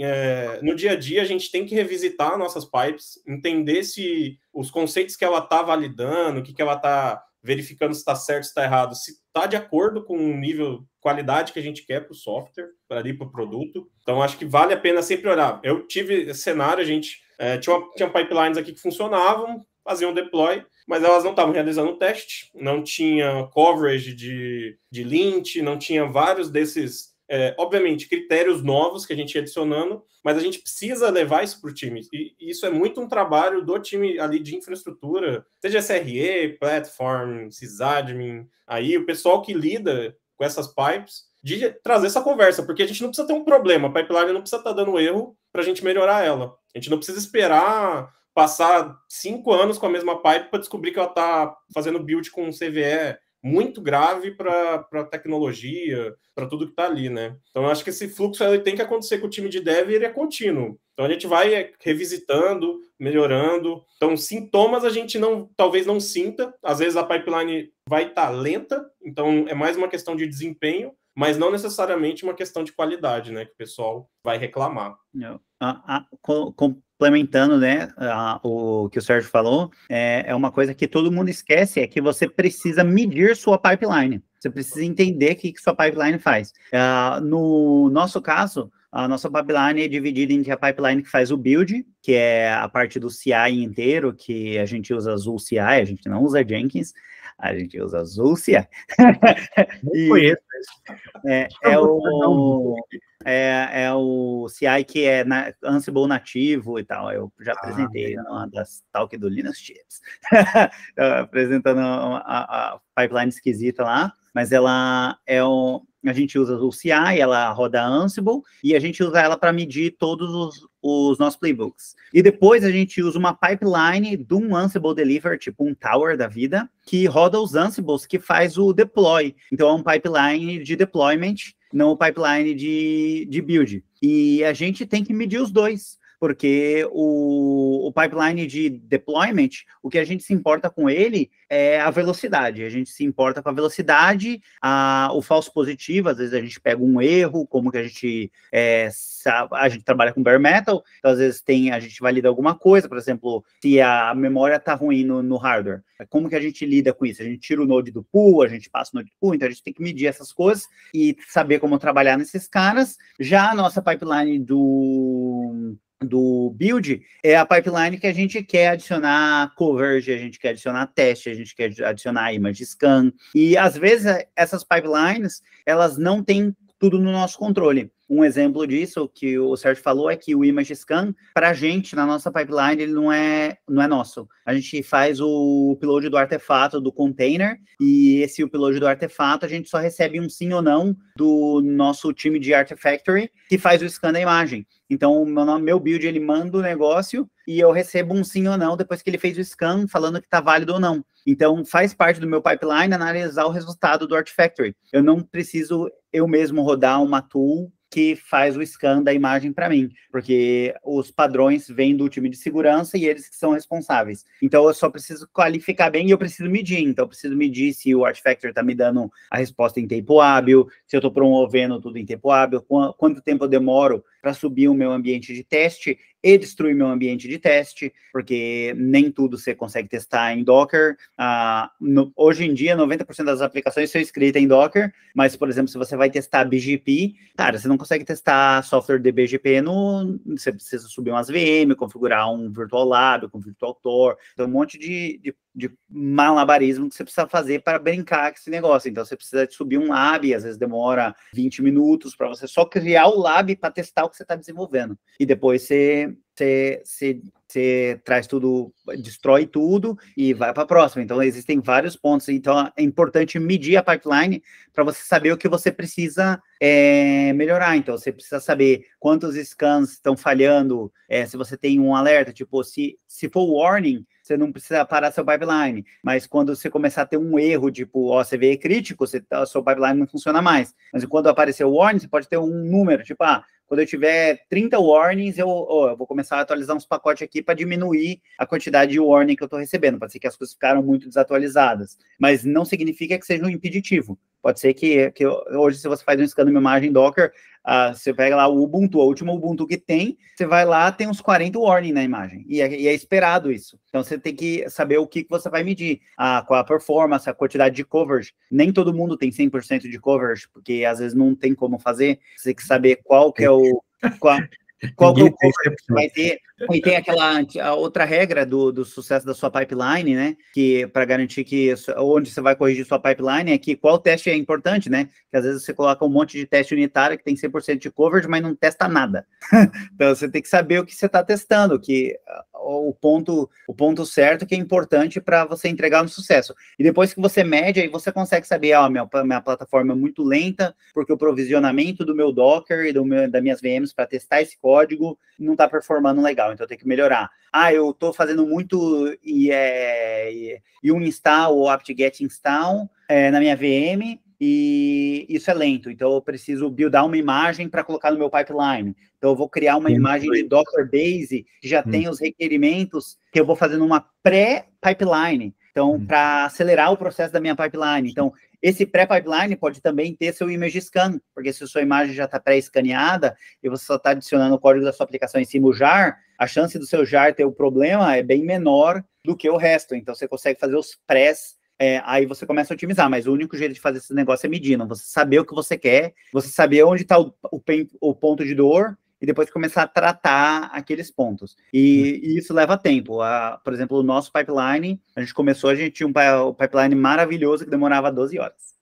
no dia a dia, a gente tem que revisitar nossas pipes, entender se os conceitos que ela está validando, o que ela está verificando se está certo, se está errado, se está de acordo com o nível de qualidade que a gente quer para o software, para o produto. Então, acho que vale a pena sempre olhar. Eu tive esse cenário, a gente tinha pipelines aqui que funcionavam, faziam deploy, mas elas não estavam realizando o teste, não tinha coverage de lint, não tinha vários desses, obviamente, critérios novos que a gente ia adicionando, mas a gente precisa levar isso para o time. E isso é muito um trabalho do time ali de infraestrutura, seja SRE, Platform, sysadmin, aí o pessoal que lida com essas pipes, de trazer essa conversa, porque a gente não precisa ter um problema, a pipeline não precisa estar dando erro para a gente melhorar ela. A gente não precisa esperar passar 5 anos com a mesma pipe para descobrir que ela está fazendo build com um CVE muito grave para a tecnologia, para tudo que está ali, né? Então, eu acho que esse fluxo ele tem que acontecer com o time de dev e ele é contínuo. Então, a gente vai revisitando, melhorando. Então, sintomas a gente talvez não sinta. Às vezes, a pipeline vai estar lenta. Então, é mais uma questão de desempenho, mas não necessariamente uma questão de qualidade, né? Que o pessoal vai reclamar. Complementando, né, o que o Sérgio falou, é uma coisa que todo mundo esquece, é que você precisa medir sua pipeline. Você precisa entender o que sua pipeline faz. No nosso caso, a nossa pipeline é dividida entre a pipeline que faz o build, que é a parte do CI inteiro, que a gente usa Azul CI, a gente não usa Jenkins, a gente usa Azul CI. Não conheço É o CI que é Ansible nativo e tal. Eu já apresentei numa das talk do Linux Chips, apresentando a pipeline esquisita lá, mas ela a gente usa o CI, ela roda Ansible, e a gente usa ela para medir todos os nossos playbooks. E depois a gente usa uma pipeline de um Ansible Deliver, tipo um Tower da vida, que roda os Ansibles, que faz o deploy. Então é um pipeline de deployment, não o pipeline de build. E a gente tem que medir os dois, porque o pipeline de deployment, o que a gente se importa com ele é a velocidade. A gente se importa com a velocidade, o falso positivo, às vezes a gente pega um erro, como que a gente trabalha com bare metal, então às vezes a gente valida alguma coisa, por exemplo, se a memória está ruim no hardware, como que a gente lida com isso? A gente tira o node do pool, a gente passa o node do pool, então a gente tem que medir essas coisas e saber como trabalhar nesses caras. Já a nossa pipeline do build é a pipeline que a gente quer adicionar coverage, a gente quer adicionar teste, a gente quer adicionar image scan, e às vezes essas pipelines, elas não têm tudo no nosso controle. Um exemplo disso que o Sérgio falou é que o image scan, para a gente, na nossa pipeline, ele não é nosso. A gente faz o upload do artefato do container, e esse upload do artefato, a gente só recebe um sim ou não do nosso time de Artifactory, que faz o scan da imagem. Então, meu build, ele manda o negócio e eu recebo um sim ou não depois que ele fez o scan, falando que está válido ou não. Então, faz parte do meu pipeline analisar o resultado do Artifactory. Eu não preciso eu mesmo rodar uma tool que faz o scan da imagem para mim, porque os padrões vêm do time de segurança e eles que são responsáveis. Então, eu só preciso qualificar bem e eu preciso medir. Então, eu preciso medir se o Artifactory está me dando a resposta em tempo hábil, se eu estou promovendo tudo em tempo hábil, quanto tempo eu demoro para subir o meu ambiente de teste e destruir meu ambiente de teste, porque nem tudo você consegue testar em Docker. Hoje em dia, 90% das aplicações são escritas em Docker, mas, por exemplo, se você vai testar BGP, cara, você não consegue testar software de BGP você precisa subir umas VM, configurar um Virtual Lab, com Virtual Tor, então um monte de malabarismo que você precisa fazer para brincar com esse negócio. Então, você precisa subir um lab, às vezes demora 20 minutos para você só criar o lab para testar o que você está desenvolvendo. E depois você traz tudo, destrói tudo e vai para a próxima. Então, existem vários pontos. Então, é importante medir a pipeline para você saber o que você precisa melhorar. Então, você precisa saber quantos scans estão falhando, se você tem um alerta, tipo, se for warning, você não precisa parar seu pipeline, mas quando você começar a ter um erro, tipo, você vê crítico, seu pipeline não funciona mais. Mas quando aparecer o warning, você pode ter um número, tipo, quando eu tiver 30 warnings, eu vou começar a atualizar uns pacotes aqui para diminuir a quantidade de warning que eu estou recebendo. Pode ser que as coisas ficaram muito desatualizadas, mas não significa que seja um impeditivo. Pode ser que hoje, se você faz um scan de uma imagem Docker, você pega lá o Ubuntu, a última Ubuntu que tem, você vai lá, tem uns 40 warning na imagem, e é esperado isso. Então, você tem que saber o que você vai medir, qual a performance, a quantidade de coverage. Nem todo mundo tem 100% de coverage, porque às vezes não tem como fazer. Você tem que saber qual que é o coverage que vai ter. E tem a outra regra do sucesso da sua pipeline, né? Que para garantir que onde você vai corrigir sua pipeline é que qual teste é importante, né? Que às vezes você coloca um monte de teste unitário que tem 100% de coverage, mas não testa nada. Então você tem que saber o que você está testando, que o ponto certo que é importante para você entregar um sucesso. E depois que você mede, aí você consegue saber, minha plataforma é muito lenta, porque o provisionamento do meu Docker e das minhas VMs para testar esse código não está performando legal, então eu tenho que melhorar. Eu estou fazendo muito install ou apt-get install na minha VM, e isso é lento, então eu preciso buildar uma imagem para colocar no meu pipeline. Então eu vou criar uma imagem de Docker Base que já tem os requerimentos que eu vou fazendo uma pré-pipeline, então para acelerar o processo da minha pipeline. Então esse pré-pipeline pode também ter seu image scan, porque se a sua imagem já está pré-escaneada e você só está adicionando o código da sua aplicação em cima do jar, a chance do seu jar ter o problema é bem menor do que o resto. Então você consegue fazer os prés, aí você começa a otimizar, mas o único jeito de fazer esse negócio é medindo, você saber o que você quer, você saber onde está o ponto de dor, e depois começar a tratar aqueles pontos. E isso leva tempo. Por exemplo, o nosso pipeline, a gente tinha um pipeline maravilhoso que demorava 12 horas.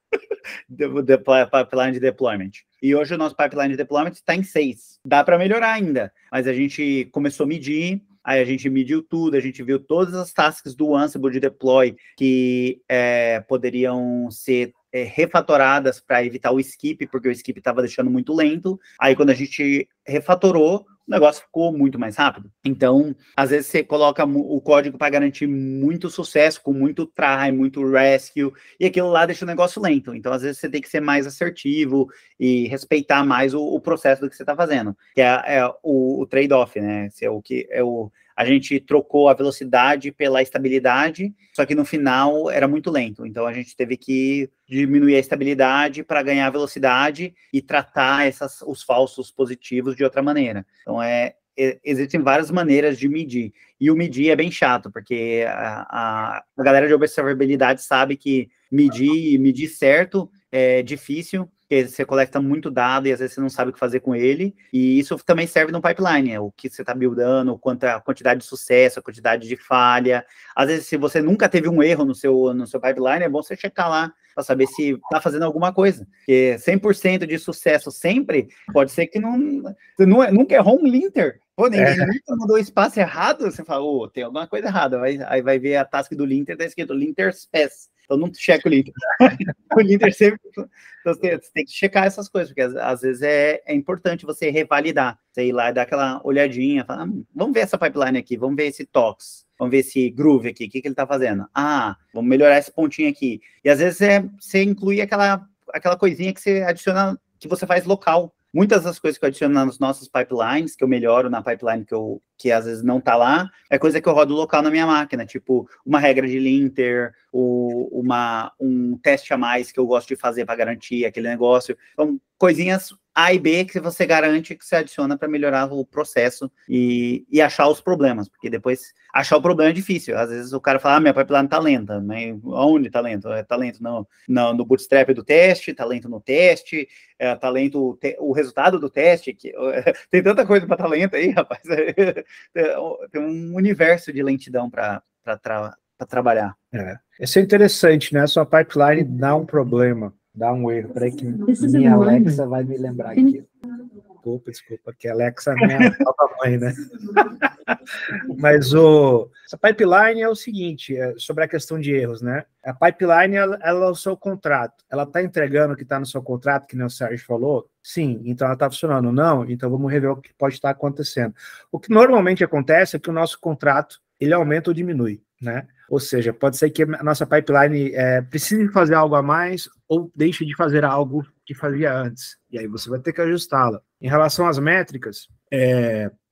pipeline de deployment. E hoje o nosso pipeline de deployment está em 6. Dá para melhorar ainda, mas a gente começou a medir, aí a gente mediu tudo, a gente viu todas as tasks do Ansible de deploy que poderiam ser refatoradas para evitar o skip, porque o skip estava deixando muito lento. Aí quando a gente refatorou, o negócio ficou muito mais rápido. Então, às vezes você coloca o código para garantir muito sucesso, com muito try, muito rescue, e aquilo lá deixa o negócio lento. Então, às vezes você tem que ser mais assertivo e respeitar mais o processo do que você está fazendo, que é o trade-off, né? A gente trocou a velocidade pela estabilidade, só que no final era muito lento. Então, a gente teve que diminuir a estabilidade para ganhar velocidade e tratar os falsos positivos de outra maneira. Então, existem várias maneiras de medir. E o medir é bem chato, porque a galera de observabilidade sabe que medir certo é difícil, porque você coleta muito dado e às vezes você não sabe o que fazer com ele, e isso também serve no pipeline, o que você está buildando, a quantidade de sucesso, a quantidade de falha. Às vezes, se você nunca teve um erro no seu pipeline, é bom você checar lá, para saber se está fazendo alguma coisa, porque 100% de sucesso sempre, pode ser que nunca errou um linter. Pô, ninguém nunca mandou espaço errado, você fala, tem alguma coisa errada, aí vai ver a task do linter, está escrito linter spec. Então não checa o linter. O linter sempre... Então, você tem que checar essas coisas, porque às vezes é importante você revalidar. Você ir lá e dar aquela olhadinha, falar, vamos ver essa pipeline aqui, vamos ver esse tox, vamos ver esse groove aqui, o que ele está fazendo? Vamos melhorar esse pontinho aqui. E às vezes você inclui aquela coisinha que você adiciona, que você faz local. Muitas das coisas que eu adiciono nas nossas pipelines, que eu melhoro na pipeline que às vezes não está lá, é coisa que eu rodo local na minha máquina, tipo uma regra de linter, um teste a mais que eu gosto de fazer para garantir aquele negócio. Então, coisinhas A e B que você garante que você adiciona para melhorar o processo e achar os problemas, porque depois achar o problema é difícil. Às vezes o cara fala, minha pipeline está lenta, mas onde está lento? Está lento no bootstrap do teste, está lento no teste, está lento o resultado do teste, tem tanta coisa para estar lenta aí, rapaz. Tem um universo de lentidão para trabalhar. Isso é interessante, né? Sua pipeline dá um problema, dá um erro. Peraí que minha Alexa vai me lembrar aqui. Desculpa, que a Alexa é minha nova mãe, né? Mas essa pipeline é o seguinte, sobre a questão de erros, né? A pipeline, ela é o seu contrato. Ela está entregando o que está no seu contrato, que nem o Sérgio falou? Sim, então ela está funcionando. Não, então vamos rever o que pode estar acontecendo. O que normalmente acontece é que o nosso contrato, ele aumenta ou diminui, né? Ou seja, pode ser que a nossa pipeline precise fazer algo a mais ou deixe de fazer algo que fazia antes. E aí você vai ter que ajustá-la. Em relação às métricas,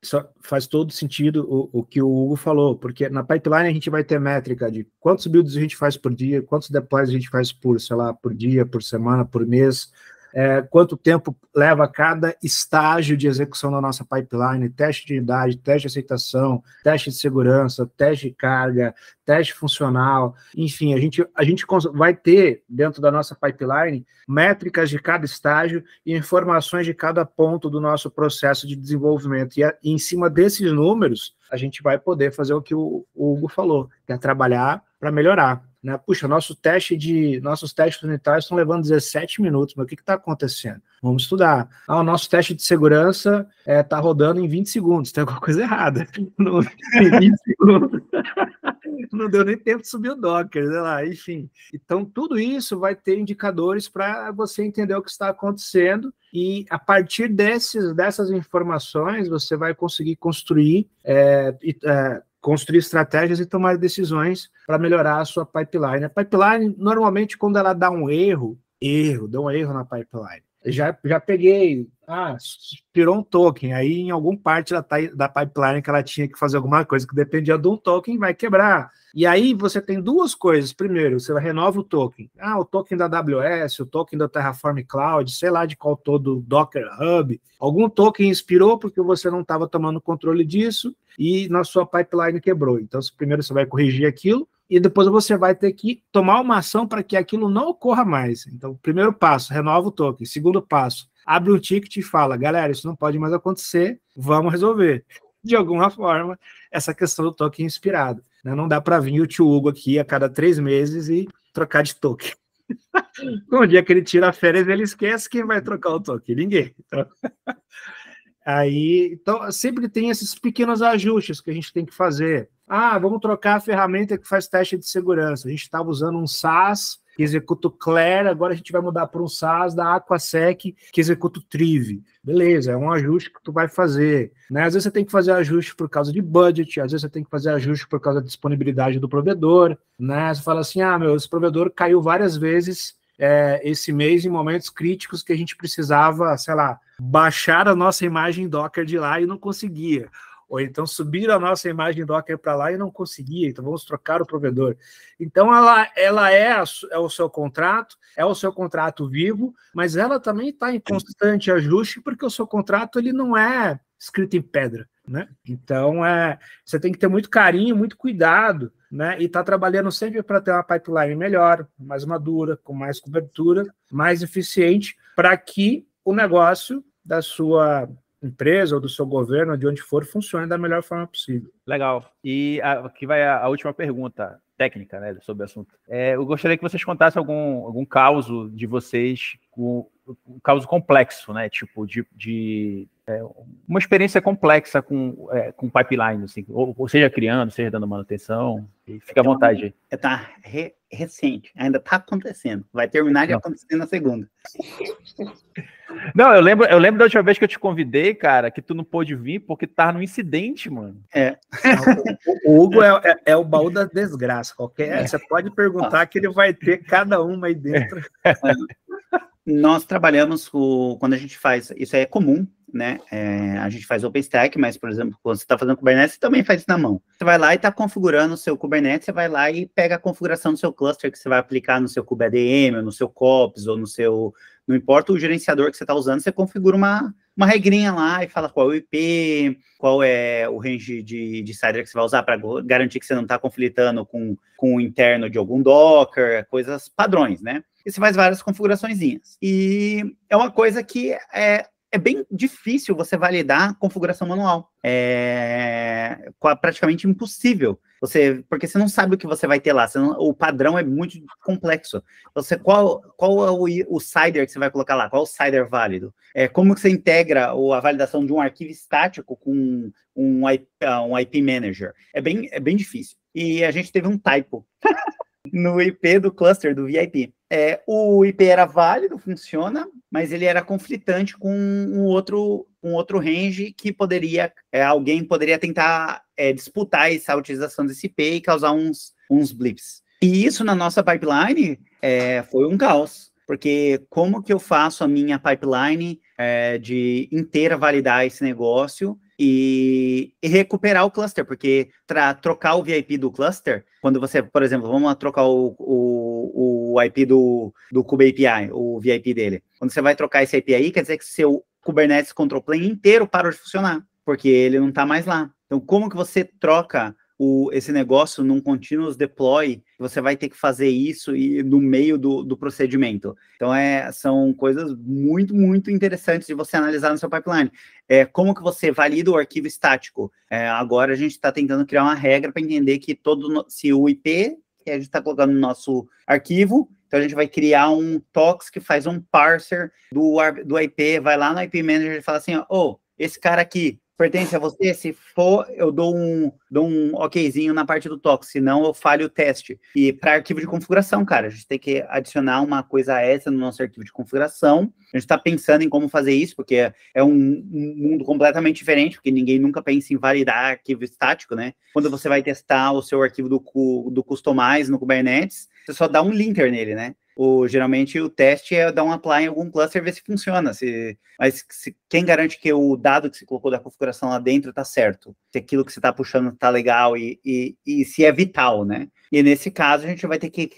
só faz todo sentido o que o Hugo falou, porque na pipeline a gente vai ter métrica de quantos builds a gente faz por dia, quantos deploys a gente faz por dia, por semana, por mês, quanto tempo leva cada estágio de execução da nossa pipeline, teste de unidade, teste de aceitação, teste de segurança, teste de carga, teste funcional, enfim, a gente vai ter dentro da nossa pipeline métricas de cada estágio e informações de cada ponto do nosso processo de desenvolvimento, e em cima desses números a gente vai poder fazer o que o Hugo falou, que é trabalhar para melhorar. Né? Puxa, nossos testes unitários estão levando 17 minutos, mas o que está acontecendo? Vamos estudar. O nosso teste de segurança está rodando em 20 segundos, tem alguma coisa errada. Em 20 segundos. Não deu nem tempo de subir o Docker, sei lá, enfim. Então, tudo isso vai ter indicadores para você entender o que está acontecendo e, a partir dessas informações, você vai conseguir construir estratégias e tomar decisões para melhorar a sua pipeline. A pipeline, normalmente, quando ela dá um erro na pipeline. Já peguei, expirou um token, aí em alguma parte da pipeline que ela tinha que fazer alguma coisa que dependia de um token, vai quebrar. E aí você tem duas coisas. Primeiro, você renova o token. O token da AWS, o token da Terraform Cloud, sei lá de qual todo, Docker Hub. Algum token expirou porque você não estava tomando controle disso e na sua pipeline quebrou. Então, primeiro você vai corrigir aquilo e depois você vai ter que tomar uma ação para que aquilo não ocorra mais. Então, primeiro passo, renova o token. Segundo passo, abre um ticket e fala, galera, isso não pode mais acontecer, vamos resolver. De alguma forma, essa questão do token inspirado. Não dá para vir o tio Hugo aqui a cada 3 meses e trocar de token. No dia que ele tira férias, ele esquece quem vai trocar o token. Ninguém. Então, então, sempre tem esses pequenos ajustes que a gente tem que fazer. Vamos trocar a ferramenta que faz teste de segurança. A gente estava usando um SaaS que executa o Claire, agora a gente vai mudar para um SaaS da Aquasec que executa o Triv. Beleza, é um ajuste que tu vai fazer. Né? Às vezes você tem que fazer ajuste por causa de budget, às vezes você tem que fazer ajuste por causa da disponibilidade do provedor. Né? Você fala assim, esse provedor caiu várias vezes esse mês em momentos críticos que a gente precisava, sei lá, baixar a nossa imagem Docker de lá e não conseguia. Ou então subir a nossa imagem Docker para lá e não conseguia, então vamos trocar o provedor. Então, ela é o seu contrato vivo, mas ela também está em constante ajuste, porque o seu contrato ele não é escrito em pedra, né? Então, você tem que ter muito carinho, muito cuidado, né? E está trabalhando sempre para ter uma pipeline melhor, mais madura, com mais cobertura, mais eficiente, para que o negócio da sua empresa ou do seu governo, de onde for, funcione da melhor forma possível. Legal. E aqui vai a última pergunta técnica, né, sobre o assunto. Eu gostaria que vocês contassem algum caso de vocês, um caso complexo, né, tipo uma experiência complexa com pipeline, assim, ou seja criando, seja dando manutenção. Fica à vontade. Está recente, ainda está acontecendo. Vai terminar de acontecer na segunda. Não, eu lembro da última vez que eu te convidei, cara, que tu não pôde vir porque tu tava no incidente, mano. O Hugo é o baú da desgraça. Você pode perguntar que ele vai ter cada uma aí dentro. Nós trabalhamos quando a gente faz, isso é comum, né? A gente faz OpenStack, mas, por exemplo, quando você está fazendo Kubernetes, você também faz isso na mão. Você vai lá e está configurando o seu Kubernetes, você vai lá e pega a configuração do seu cluster que você vai aplicar no seu KubeADM, ou no seu COPS, ou no seu... Não importa o gerenciador que você está usando, você configura uma regrinha lá e fala qual é o IP, qual é o range de CIDR que você vai usar para garantir que você não está conflitando com o interno de algum Docker, coisas padrões, né? E você faz várias configuraçõezinhas. E é uma coisa que é bem difícil você validar configuração manual. É praticamente impossível. Porque você não sabe o que você vai ter lá. O padrão é muito complexo. Qual é o CIDR que você vai colocar lá? Qual é o CIDR válido? Como que você integra a validação de um arquivo estático com um IP Manager? É bem difícil. E a gente teve um typo no IP do cluster, do VIP. O IP era válido, funciona, mas ele era conflitante com um outro range que alguém poderia tentar disputar essa utilização desse IP e causar uns blips. E isso na nossa pipeline foi um caos, porque como que eu faço a minha pipeline de inteira validar esse negócio e recuperar o cluster, porque para trocar o VIP do cluster, quando você, por exemplo, vamos lá trocar o IP do Kube API, o VIP dele. Quando você vai trocar esse IP aí, quer dizer que seu Kubernetes Control Plane inteiro parou de funcionar, porque ele não está mais lá. Então, como que você troca esse negócio num continuous deploy? Você vai ter que fazer isso no meio do procedimento. Então, são coisas muito, muito interessantes de você analisar no seu pipeline. Como que você valida o arquivo estático? Agora, a gente está tentando criar uma regra para entender que se o IP que a gente está colocando no nosso arquivo, então a gente vai criar um tox que faz um parser do IP, vai lá no IP Manager e fala assim, esse cara aqui pertence a você? Se for, eu dou um okzinho na parte do tox, senão eu falho o teste. E para arquivo de configuração, cara, a gente tem que adicionar uma coisa extra no nosso arquivo de configuração. A gente está pensando em como fazer isso, porque é um mundo completamente diferente, porque ninguém nunca pensa em validar arquivo estático, né? Quando você vai testar o seu arquivo do Customize no Kubernetes, você só dá um linter nele, né? Geralmente o teste é dar um apply em algum cluster e ver se funciona. Mas quem garante que o dado que você colocou da configuração lá dentro está certo? Se aquilo que você está puxando está legal e se é vital, né? E nesse caso a gente vai ter que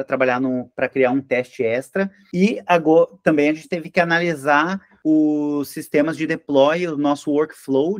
trabalhar para criar um teste extra. E agora também a gente teve que analisar os sistemas de deploy, o nosso workflow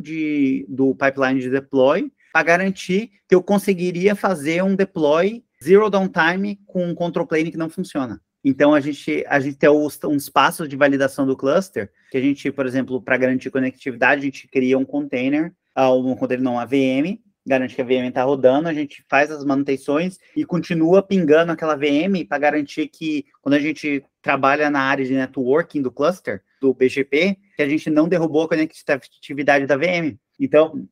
do pipeline de deploy, para garantir que eu conseguiria fazer um deploy zero downtime com um control plane que não funciona. Então, a gente tem uns passos de validação do cluster, que a gente, por exemplo, para garantir conectividade, a gente cria um container, uma VM, garante que a VM está rodando, a gente faz as manutenções e continua pingando aquela VM para garantir que quando a gente trabalha na área de networking do cluster, do BGP, que a gente não derrubou a conectividade da VM. Então,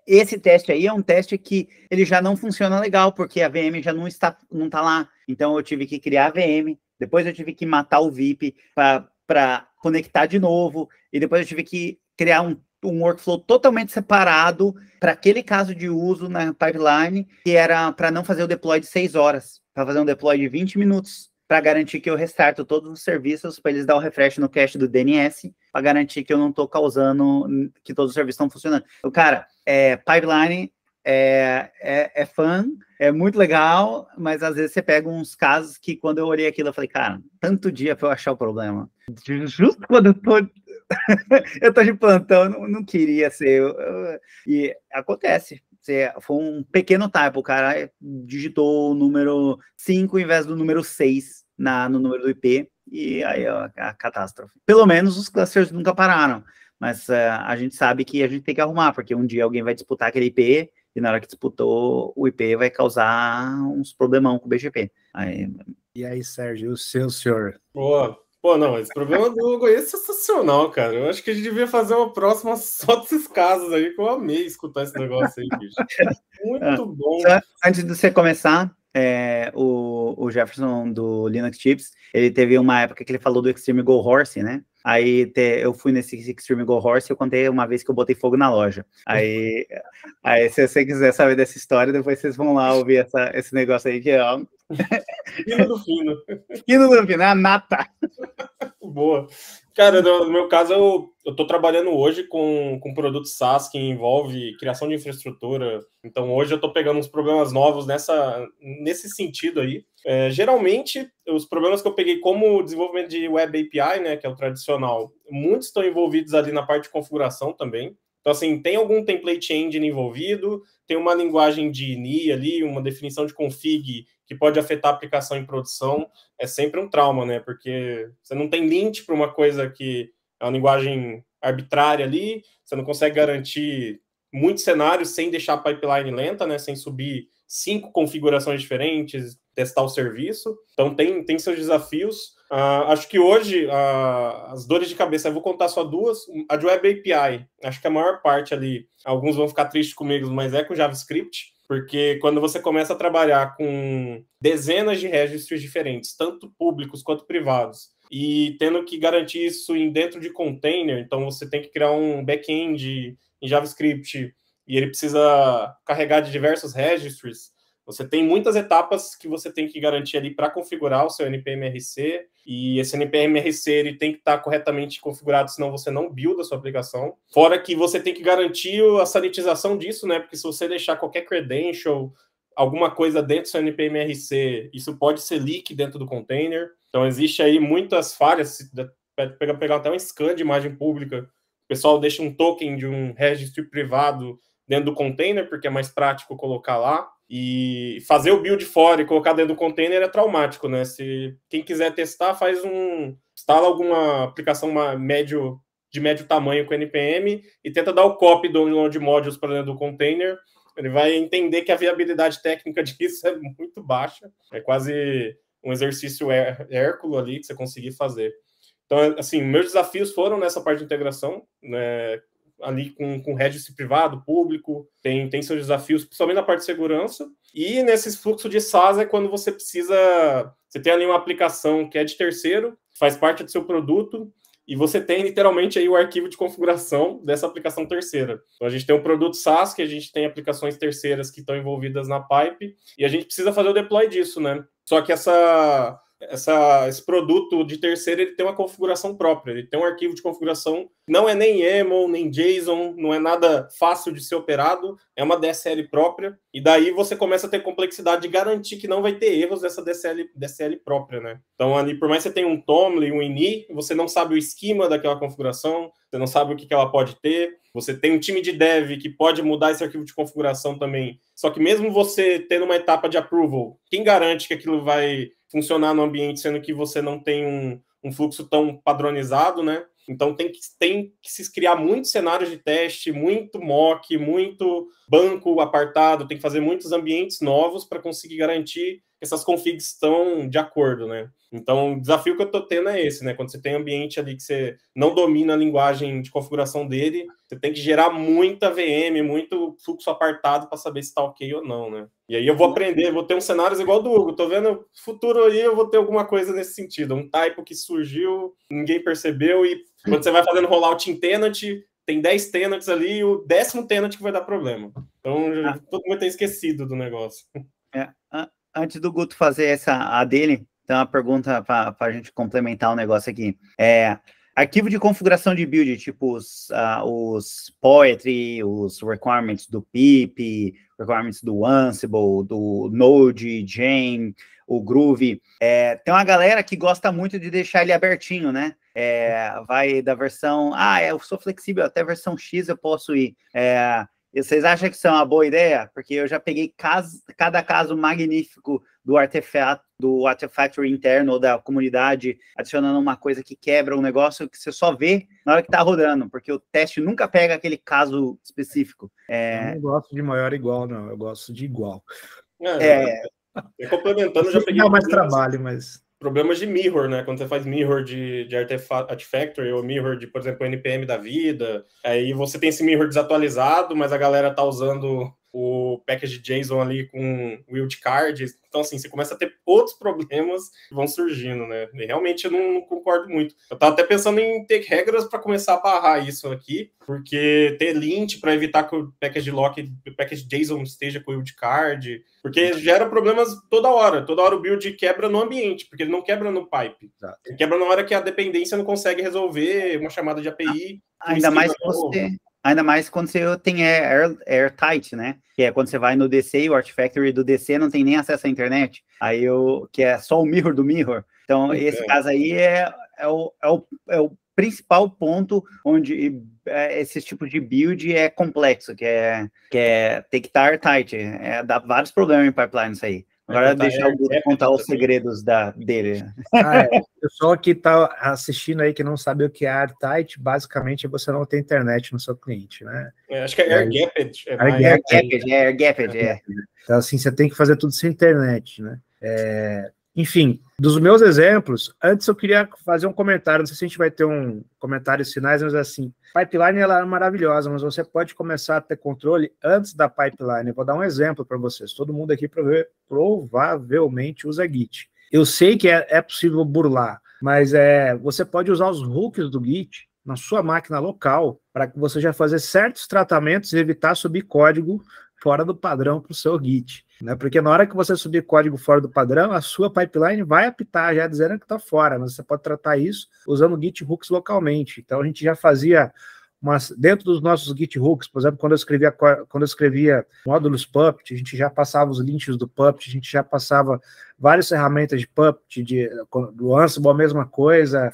esse teste aí é um teste que ele já não funciona legal, porque a VM já não está lá. Então, eu tive que criar a VM, depois eu tive que matar o VIP para conectar de novo, e depois eu tive que criar um workflow totalmente separado para aquele caso de uso na pipeline, que era para não fazer o deploy de 6 horas, para fazer um deploy de 20 minutos, para garantir que eu restarto todos os serviços, para eles dar o refresh no cache do DNS, para garantir que eu não estou causando, que todos os serviços estão funcionando. Então, cara, pipeline é fun, é muito legal, mas às vezes você pega uns casos que quando eu olhei aquilo, eu falei, cara, tanto dia para eu achar o problema. Justo quando eu tô de plantão, não queria ser. E acontece. Foi um pequeno typo, o cara digitou o número 5 em vez do número 6 no número do IP, e aí a catástrofe. Pelo menos os clusters nunca pararam, mas a gente sabe que a gente tem que arrumar, porque um dia alguém vai disputar aquele IP, e na hora que disputou, o IP vai causar uns problemão com o BGP. E aí, Sérgio, o seu senhor? Boa. Pô, não, esse problema do Hugo é sensacional, cara. Eu acho que a gente devia fazer uma próxima só desses casos aí, que eu amei escutar esse negócio aí, bicho. Muito bom. Antes de você começar, o Jefferson do Linux Tips, ele teve uma época que ele falou do Extreme Go Horse, né? Aí eu fui nesse Extreme Go Horse e eu contei uma vez que eu botei fogo na loja. Aí se você quiser saber dessa história, depois vocês vão lá ouvir esse negócio aí que é... Fino do fino. Fino do fino, a nata. Boa. Cara, no meu caso, eu tô trabalhando hoje com produto SaaS que envolve criação de infraestrutura. Então, hoje eu tô pegando uns problemas novos nesse sentido aí. Geralmente, os problemas que eu peguei como desenvolvimento de Web API, né, que é o tradicional, muitos estão envolvidos ali na parte de configuração também. Então, assim, tem algum template engine envolvido, tem uma linguagem de INI ali, uma definição de config que pode afetar a aplicação em produção. É sempre um trauma, né? Porque você não tem lint para uma coisa que é uma linguagem arbitrária ali, você não consegue garantir muitos cenários sem deixar a pipeline lenta, né? Sem subir 5 configurações diferentes, testar o serviço. Então, tem seus desafios. Acho que hoje, as dores de cabeça, eu vou contar só 2. A de Web API, acho que a maior parte ali, alguns vão ficar tristes comigo, mas é com JavaScript, porque quando você começa a trabalhar com dezenas de registros diferentes, tanto públicos quanto privados, e tendo que garantir isso dentro de container, então você tem que criar um back-end em JavaScript, e ele precisa carregar de diversos registries. Você tem muitas etapas que você tem que garantir ali para configurar o seu npm-rc, e esse npm-rc ele tem que estar corretamente configurado, senão você não builda a sua aplicação. Fora que você tem que garantir a sanitização disso, né? Porque se você deixar qualquer credential, alguma coisa dentro do seu npm-rc, isso pode ser leak dentro do container. Então, existe aí muitas falhas. Pegar até um scan de imagem pública, o pessoal deixa um token de um registro privado dentro do container, porque é mais prático colocar lá. E fazer o build fora e colocar dentro do container é traumático, né? Se quem quiser testar, instala alguma aplicação de médio tamanho com NPM e tenta dar o copy do download modules para dentro do container. Ele vai entender que a viabilidade técnica disso é muito baixa. É quase um exercício hérculo ali que você conseguir fazer. Então, assim, meus desafios foram nessa parte de integração, né? Ali com registro privado, público, tem seus desafios, principalmente na parte de segurança. E nesse fluxo de SaaS é quando você tem ali uma aplicação que é de terceiro, faz parte do seu produto, e você tem literalmente aí o arquivo de configuração dessa aplicação terceira. Então a gente tem um produto SaaS, que a gente tem aplicações terceiras que estão envolvidas na pipe, e a gente precisa fazer o deploy disso, né? Só que esse produto de terceiro, ele tem uma configuração própria, ele tem um arquivo de configuração, não é nem YAML, nem JSON, não é nada fácil de ser operado, é uma DSL própria, e daí você começa a ter complexidade de garantir que não vai ter erros dessa DSL própria, né? Então, ali, por mais que você tenha um TOML e um INI, você não sabe o esquema daquela configuração, você não sabe o que ela pode ter, você tem um time de dev que pode mudar esse arquivo de configuração também, só que mesmo você tendo uma etapa de approval, quem garante que aquilo vai funcionar no ambiente, sendo que você não tem um fluxo tão padronizado, né? Então tem que se criar muitos cenários de teste, muito mock, muito banco apartado, tem que fazer muitos ambientes novos para conseguir garantir que essas configs estão de acordo, né? Então, o desafio que eu estou tendo é esse, né? Quando você tem um ambiente ali que você não domina a linguagem de configuração dele, você tem que gerar muita VM, muito fluxo apartado para saber se está ok ou não, né? E aí eu vou aprender, vou ter uns cenários igual do Hugo. Tô vendo futuro aí, eu vou ter alguma coisa nesse sentido. Um typo que surgiu, ninguém percebeu, e quando você vai fazendo rollout em tenant, tem 10 tenants ali, e o 10º tenant que vai dar problema. Então, todo mundo tem esquecido do negócio. Antes do Guto fazer a dele, tem uma pergunta para a gente complementar o negócio aqui. Arquivo de configuração de build, tipo os Poetry, os requirements do pip, requirements do Ansible, do Node, Jane, o Groovy. Tem uma galera que gosta muito de deixar ele abertinho, né? Vai da versão, eu sou flexível, até versão X eu posso ir. E vocês acham que isso é uma boa ideia? Porque eu já peguei cada caso magnífico do Artifactory interno ou da comunidade, adicionando uma coisa que quebra um negócio que você só vê na hora que está rodando, porque o teste nunca pega aquele caso específico. Eu não gosto de maior igual, não. Eu gosto de igual. Complementando, já peguei... Dá mais trabalho, mas... Problemas de mirror, né? Quando você faz mirror de Artifactory ou mirror de, por exemplo, NPM da vida, aí você tem esse mirror desatualizado, mas a galera tá usando o package JSON ali com wildcard. Então, assim, você começa a ter outros problemas que vão surgindo, né? E realmente eu não concordo muito. Eu tava até pensando em ter regras para começar a barrar isso aqui, porque ter lint para evitar que o package lock, o package JSON esteja com wildcard, porque gera problemas toda hora. Toda hora o build quebra no ambiente, porque ele não quebra no pipe. Exato. Ele quebra na hora que a dependência não consegue resolver uma chamada de API. Ainda mais quando você tem airtight, né? Que é quando você vai no DC e o Artifactory do DC não tem nem acesso à internet. Que é só o mirror do mirror. Então, esse caso aí é o principal ponto onde esse tipo de build é complexo, que tem que estar airtight. Dá vários problemas em pipeline isso aí. Agora deixa o Guto contar os segredos dele. O pessoal que está assistindo aí, que não sabe o que é airtight, basicamente você não tem internet no seu cliente, né? Acho que é airgapped. Airgapped. Então, assim, você tem que fazer tudo sem internet, né? Enfim, dos meus exemplos, antes eu queria fazer um comentário, não sei se a gente vai ter um comentários finais, mas assim, pipeline ela é maravilhosa, mas você pode começar a ter controle antes da pipeline. Eu vou dar um exemplo para vocês. Todo mundo aqui provavelmente usa Git. Eu sei que é possível burlar, mas você pode usar os hooks do Git na sua máquina local para que você já fazer certos tratamentos e evitar subir código fora do padrão para o seu Git, né? Porque na hora que você subir código fora do padrão, a sua pipeline vai apitar já dizendo que está fora, mas você pode tratar isso usando Git hooks localmente. Então a gente já fazia dentro dos nossos Git hooks, por exemplo, quando eu escrevia módulos Puppet, a gente já passava os links do Puppet, a gente já passava várias ferramentas de Puppet, do Ansible a mesma coisa.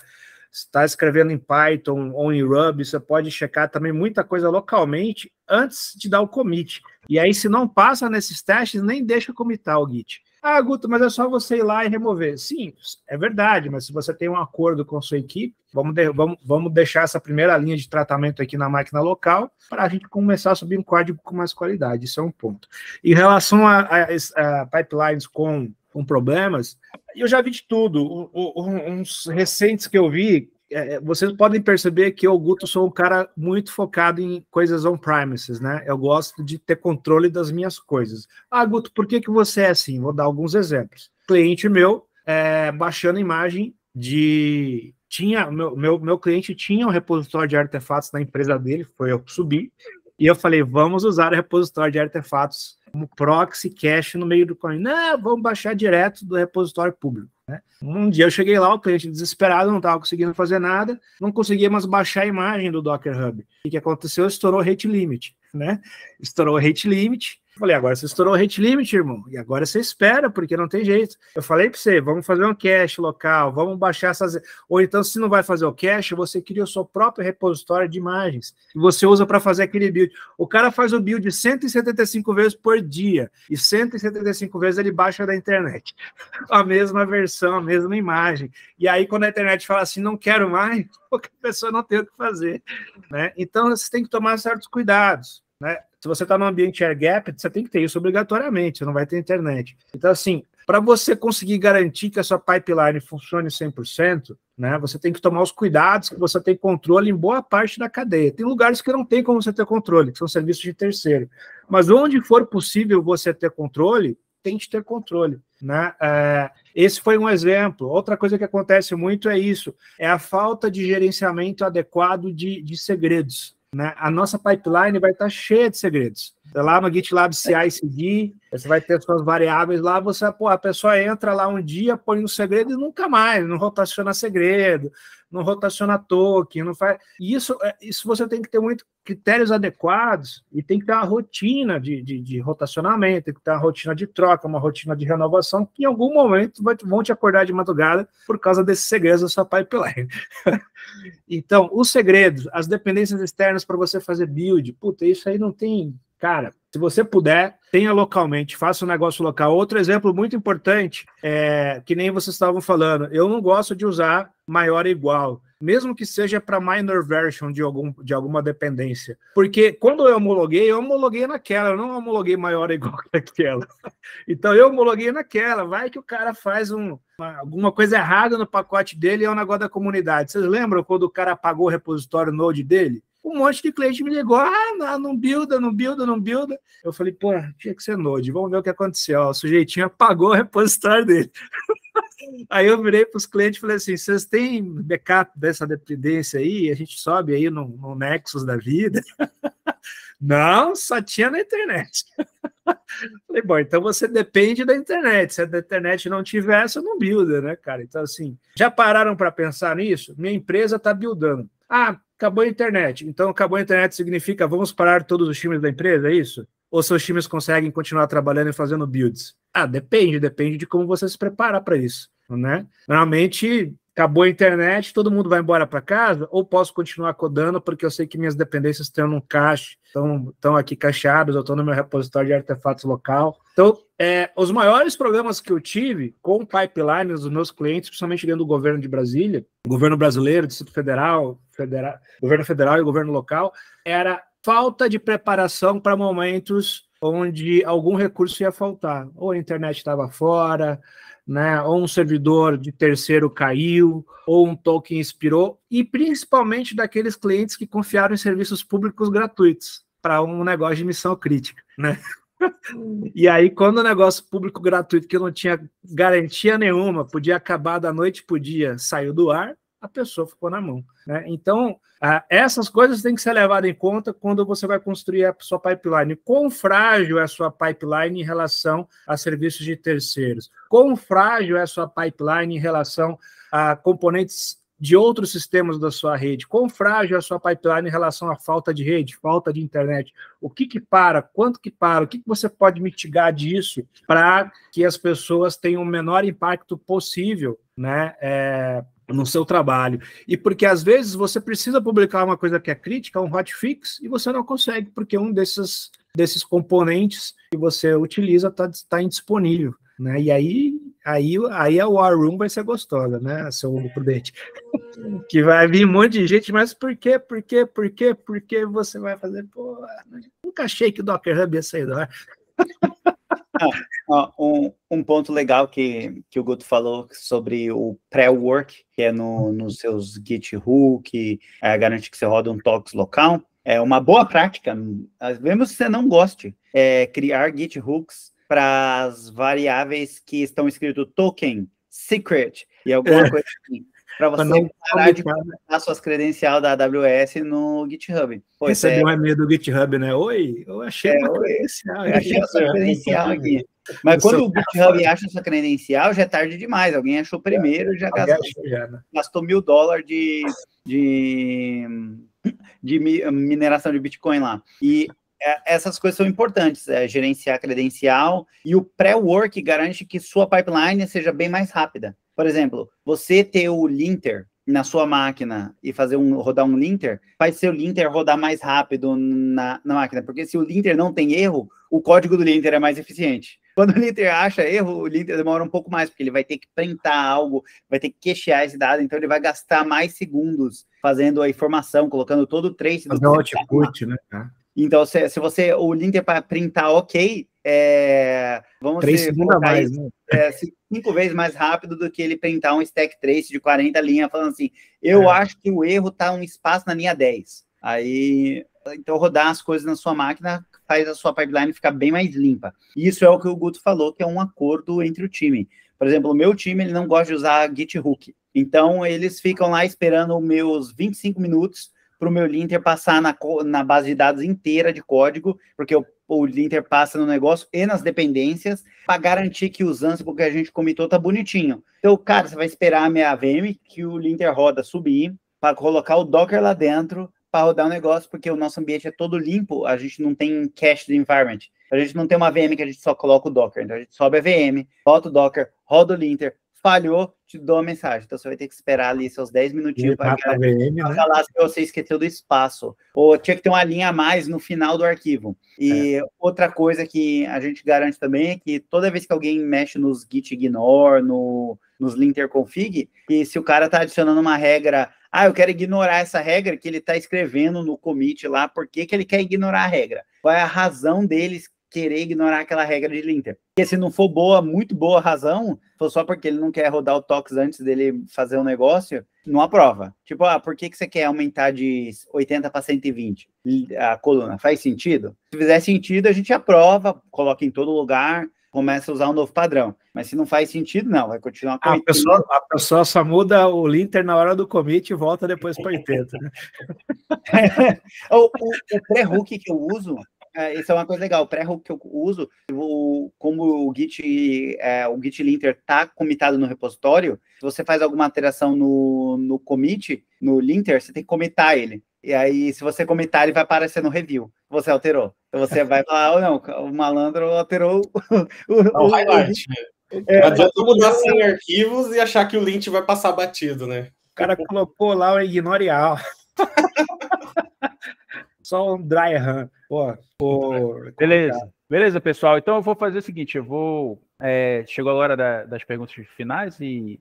Está escrevendo em Python ou em Ruby, você pode checar também muita coisa localmente antes de dar o commit. E aí, se não passa nesses testes, nem deixa commitar o Git. Guto, mas é só você ir lá e remover. Sim, é verdade, mas se você tem um acordo com a sua equipe, vamos deixar essa primeira linha de tratamento aqui na máquina local para a gente começar a subir um código com mais qualidade. Isso é um ponto. Em relação a pipelines com problemas, eu já vi de tudo. Uns recentes que eu vi, vocês podem perceber que eu, Guto, sou um cara muito focado em coisas on-premises, né? Eu gosto de ter controle das minhas coisas. Guto, por que você é assim? Vou dar alguns exemplos. Cliente meu, baixando imagem meu cliente tinha um repositório de artefatos na empresa dele, foi eu que subi, e eu falei, vamos usar o repositório de artefatos como proxy cache no meio do caminho. Não, vamos baixar direto do repositório público, né? Um dia eu cheguei lá, o cliente desesperado, não estava conseguindo fazer nada, não conseguia mais baixar a imagem do Docker Hub. O que aconteceu? Estourou o rate limit, né? Estourou o rate limit, Falei, agora você estourou o rate limit, irmão, e agora você espera, porque não tem jeito. Eu falei para você, vamos fazer um cache local, vamos baixar essas... Ou então, se não vai fazer o cache, você cria o seu próprio repositório de imagens, que você usa para fazer aquele build. O cara faz o build 175 vezes por dia, e 175 vezes ele baixa da internet. A mesma versão, a mesma imagem. E aí, quando a internet fala assim, não quero mais, a pessoa não tem o que fazer, né? Então, você tem que tomar certos cuidados, né? Se você está no ambiente air gap, você tem que ter isso obrigatoriamente, você não vai ter internet. Então, assim, para você conseguir garantir que a sua pipeline funcione 100%, né, você tem que tomar os cuidados que você tem controle em boa parte da cadeia. Tem lugares que não tem como você ter controle, que são serviços de terceiro. Mas onde for possível você ter controle, tente ter controle, né? Esse foi um exemplo. Outra coisa que acontece muito é isso, é a falta de gerenciamento adequado de segredos, né? A nossa pipeline vai estar cheia de segredos. Lá no GitLab CI/CD, você vai ter suas variáveis lá, a pessoa entra lá um dia, põe um segredo e nunca mais, não rotaciona segredo, não rotaciona token, não faz... Isso você tem que ter muito critérios adequados e tem que ter uma rotina de rotacionamento, tem que ter uma rotina de troca, uma rotina de renovação, que em algum momento vão te acordar de madrugada por causa desses segredos da sua pipeline. Então, os segredos, as dependências externas para você fazer build, puta, isso aí não tem... Cara, se você puder, tenha localmente, faça um negócio local. Outro exemplo muito importante, que nem vocês estavam falando, eu não gosto de usar maior ou igual, mesmo que seja para minor version de alguma dependência. Porque quando eu homologuei naquela, eu não homologuei maior ou igual que aquela. Então eu homologuei naquela, vai que o cara faz alguma coisa errada no pacote dele e é um negócio da comunidade. Vocês lembram quando o cara apagou o repositório Node dele? Um monte de cliente me ligou, não builda. Eu falei, pô, tinha que ser Node, vamos ver o que aconteceu. O sujeitinho apagou o repositório dele. Aí eu virei para os clientes e falei assim, vocês têm backup dessa dependência aí? A gente sobe aí no Nexus da vida. Não, só tinha na internet. Falei, bom, então você depende da internet. Se a internet não tiver, você não builda, né, cara? Então, assim, já pararam para pensar nisso? Minha empresa está buildando. Acabou a internet. Então, acabou a internet significa vamos parar todos os times da empresa, é isso? Ou seus times conseguem continuar trabalhando e fazendo builds? Depende de como você se prepara para isso, né? Normalmente, acabou a internet, todo mundo vai embora para casa, ou posso continuar codando porque eu sei que minhas dependências estão num cache, estão aqui cacheadas, eu estou no meu repositório de artefatos local. Então, os maiores problemas que eu tive com pipelines dos meus clientes, principalmente dentro do governo de Brasília, governo brasileiro, Distrito Federal, governo federal e governo local, era falta de preparação para momentos onde algum recurso ia faltar. Ou a internet estava fora, né, ou um servidor de terceiro caiu, ou um token expirou, e principalmente daqueles clientes que confiaram em serviços públicos gratuitos para um negócio de missão crítica, né? E aí, quando o negócio público gratuito, que não tinha garantia nenhuma, podia acabar da noite para o dia, saiu do ar, a pessoa ficou na mão, né? Então, essas coisas têm que ser levadas em conta quando você vai construir a sua pipeline. Quão frágil é a sua pipeline em relação a serviços de terceiros? Quão frágil é a sua pipeline em relação a componentes de outros sistemas da sua rede? Quão frágil é a sua pipeline em relação à falta de rede, falta de internet? O que para? Quanto que para? O que você pode mitigar disso para que as pessoas tenham o menor impacto possível, né, no seu trabalho? E porque às vezes você precisa publicar uma coisa que é crítica, um hotfix, e você não consegue, porque um desses componentes que você utiliza está indisponível, né? E aí a War Room vai ser gostosa, né, seu Hugo Prudente? Que vai vir um monte de gente, mas por quê? Por que você vai fazer? Pô, nunca achei que o Docker Hub ia sair do ar. Um ponto legal que o Guto falou sobre o pré-work, que é nos seus Git hook, garante que você roda um tox local. É uma boa prática, mesmo se você não goste, criar Git hooks para as variáveis que estão escrito token, secret e alguma coisa assim, para você parar de colocar suas credenciais da AWS no GitHub. Recebi um e-mail do GitHub, né? Oi, eu achei uma credencial. Eu achei a sua credencial aqui. Mas quando o GitHub acha a sua credencial, já é tarde demais. Alguém achou primeiro e já gastou $1.000 de mineração de Bitcoin lá. E essas coisas são importantes, gerenciar credencial, e o pré-work garante que sua pipeline seja bem mais rápida. Por exemplo, você ter o linter na sua máquina e rodar um linter, faz seu linter rodar mais rápido na máquina, porque se o linter não tem erro, o código do linter é mais eficiente. Quando o linter acha erro, o linter demora um pouco mais, porque ele vai ter que printar algo, vai ter que cachear esse dado, então ele vai gastar mais segundos fazendo a informação, colocando todo o trace do output, né? Então, se você, o linter para printar, ok, vamos 3 segundos a mais, né? 5 vezes mais rápido do que ele printar um stack trace de 40 linhas, falando assim, eu acho que o erro está um espaço na linha 10. Aí, então, rodar as coisas na sua máquina faz a sua pipeline ficar bem mais limpa. Isso é o que o Guto falou, que é um acordo entre o time. Por exemplo, o meu time, ele não gosta de usar Git Hook. Então, eles ficam lá esperando os meus 25 minutos para o meu linter passar na base de dados inteira de código, porque o linter passa no negócio e nas dependências, para garantir que os Ansible que a gente comitou tá bonitinho. Então, cara, você vai esperar a minha VM, que o linter roda subir, para colocar o Docker lá dentro, para rodar o negócio, porque o nosso ambiente é todo limpo, a gente não tem cached environment. A gente não tem uma VM que a gente só coloca o Docker. Então, a gente sobe a VM, bota o Docker, roda o linter, falhou, te dou uma mensagem. Então, você vai ter que esperar ali seus 10 minutinhos para falar se você esqueceu do espaço. Ou tinha que ter uma linha a mais no final do arquivo. E outra coisa que a gente garante também é que toda vez que alguém mexe nos git ignore, nos linter config, e se o cara está adicionando uma regra, eu quero ignorar essa regra que ele está escrevendo no commit lá, por que ele quer ignorar a regra? Qual é a razão deles querer ignorar aquela regra de linter? Porque se não for muito boa razão, for só porque ele não quer rodar o tox antes dele fazer o negócio, não aprova. Tipo, por que você quer aumentar de 80 para 120 a coluna? Faz sentido? Se fizer sentido, a gente aprova, coloca em todo lugar, começa a usar um novo padrão. Mas se não faz sentido, não, vai continuar com a pessoa só muda o linter na hora do commit e volta depois para 80. Né? o pré-hook que eu uso, isso é uma coisa legal, o pré-hook que eu uso, como o Git linter está comitado no repositório, se você faz alguma alteração no commit, no linter, você tem que comitar ele. E aí, se você comitar, ele vai aparecer no review. Você alterou. Então, você vai falar, não, o malandro alterou o highlight. Não adianta mudar 100 arquivos e achar que o lint vai passar batido, né? O cara colocou lá o ignore all. Só um dry run. Beleza, pessoal. Então, eu vou fazer o seguinte, chegou a hora das perguntas finais e...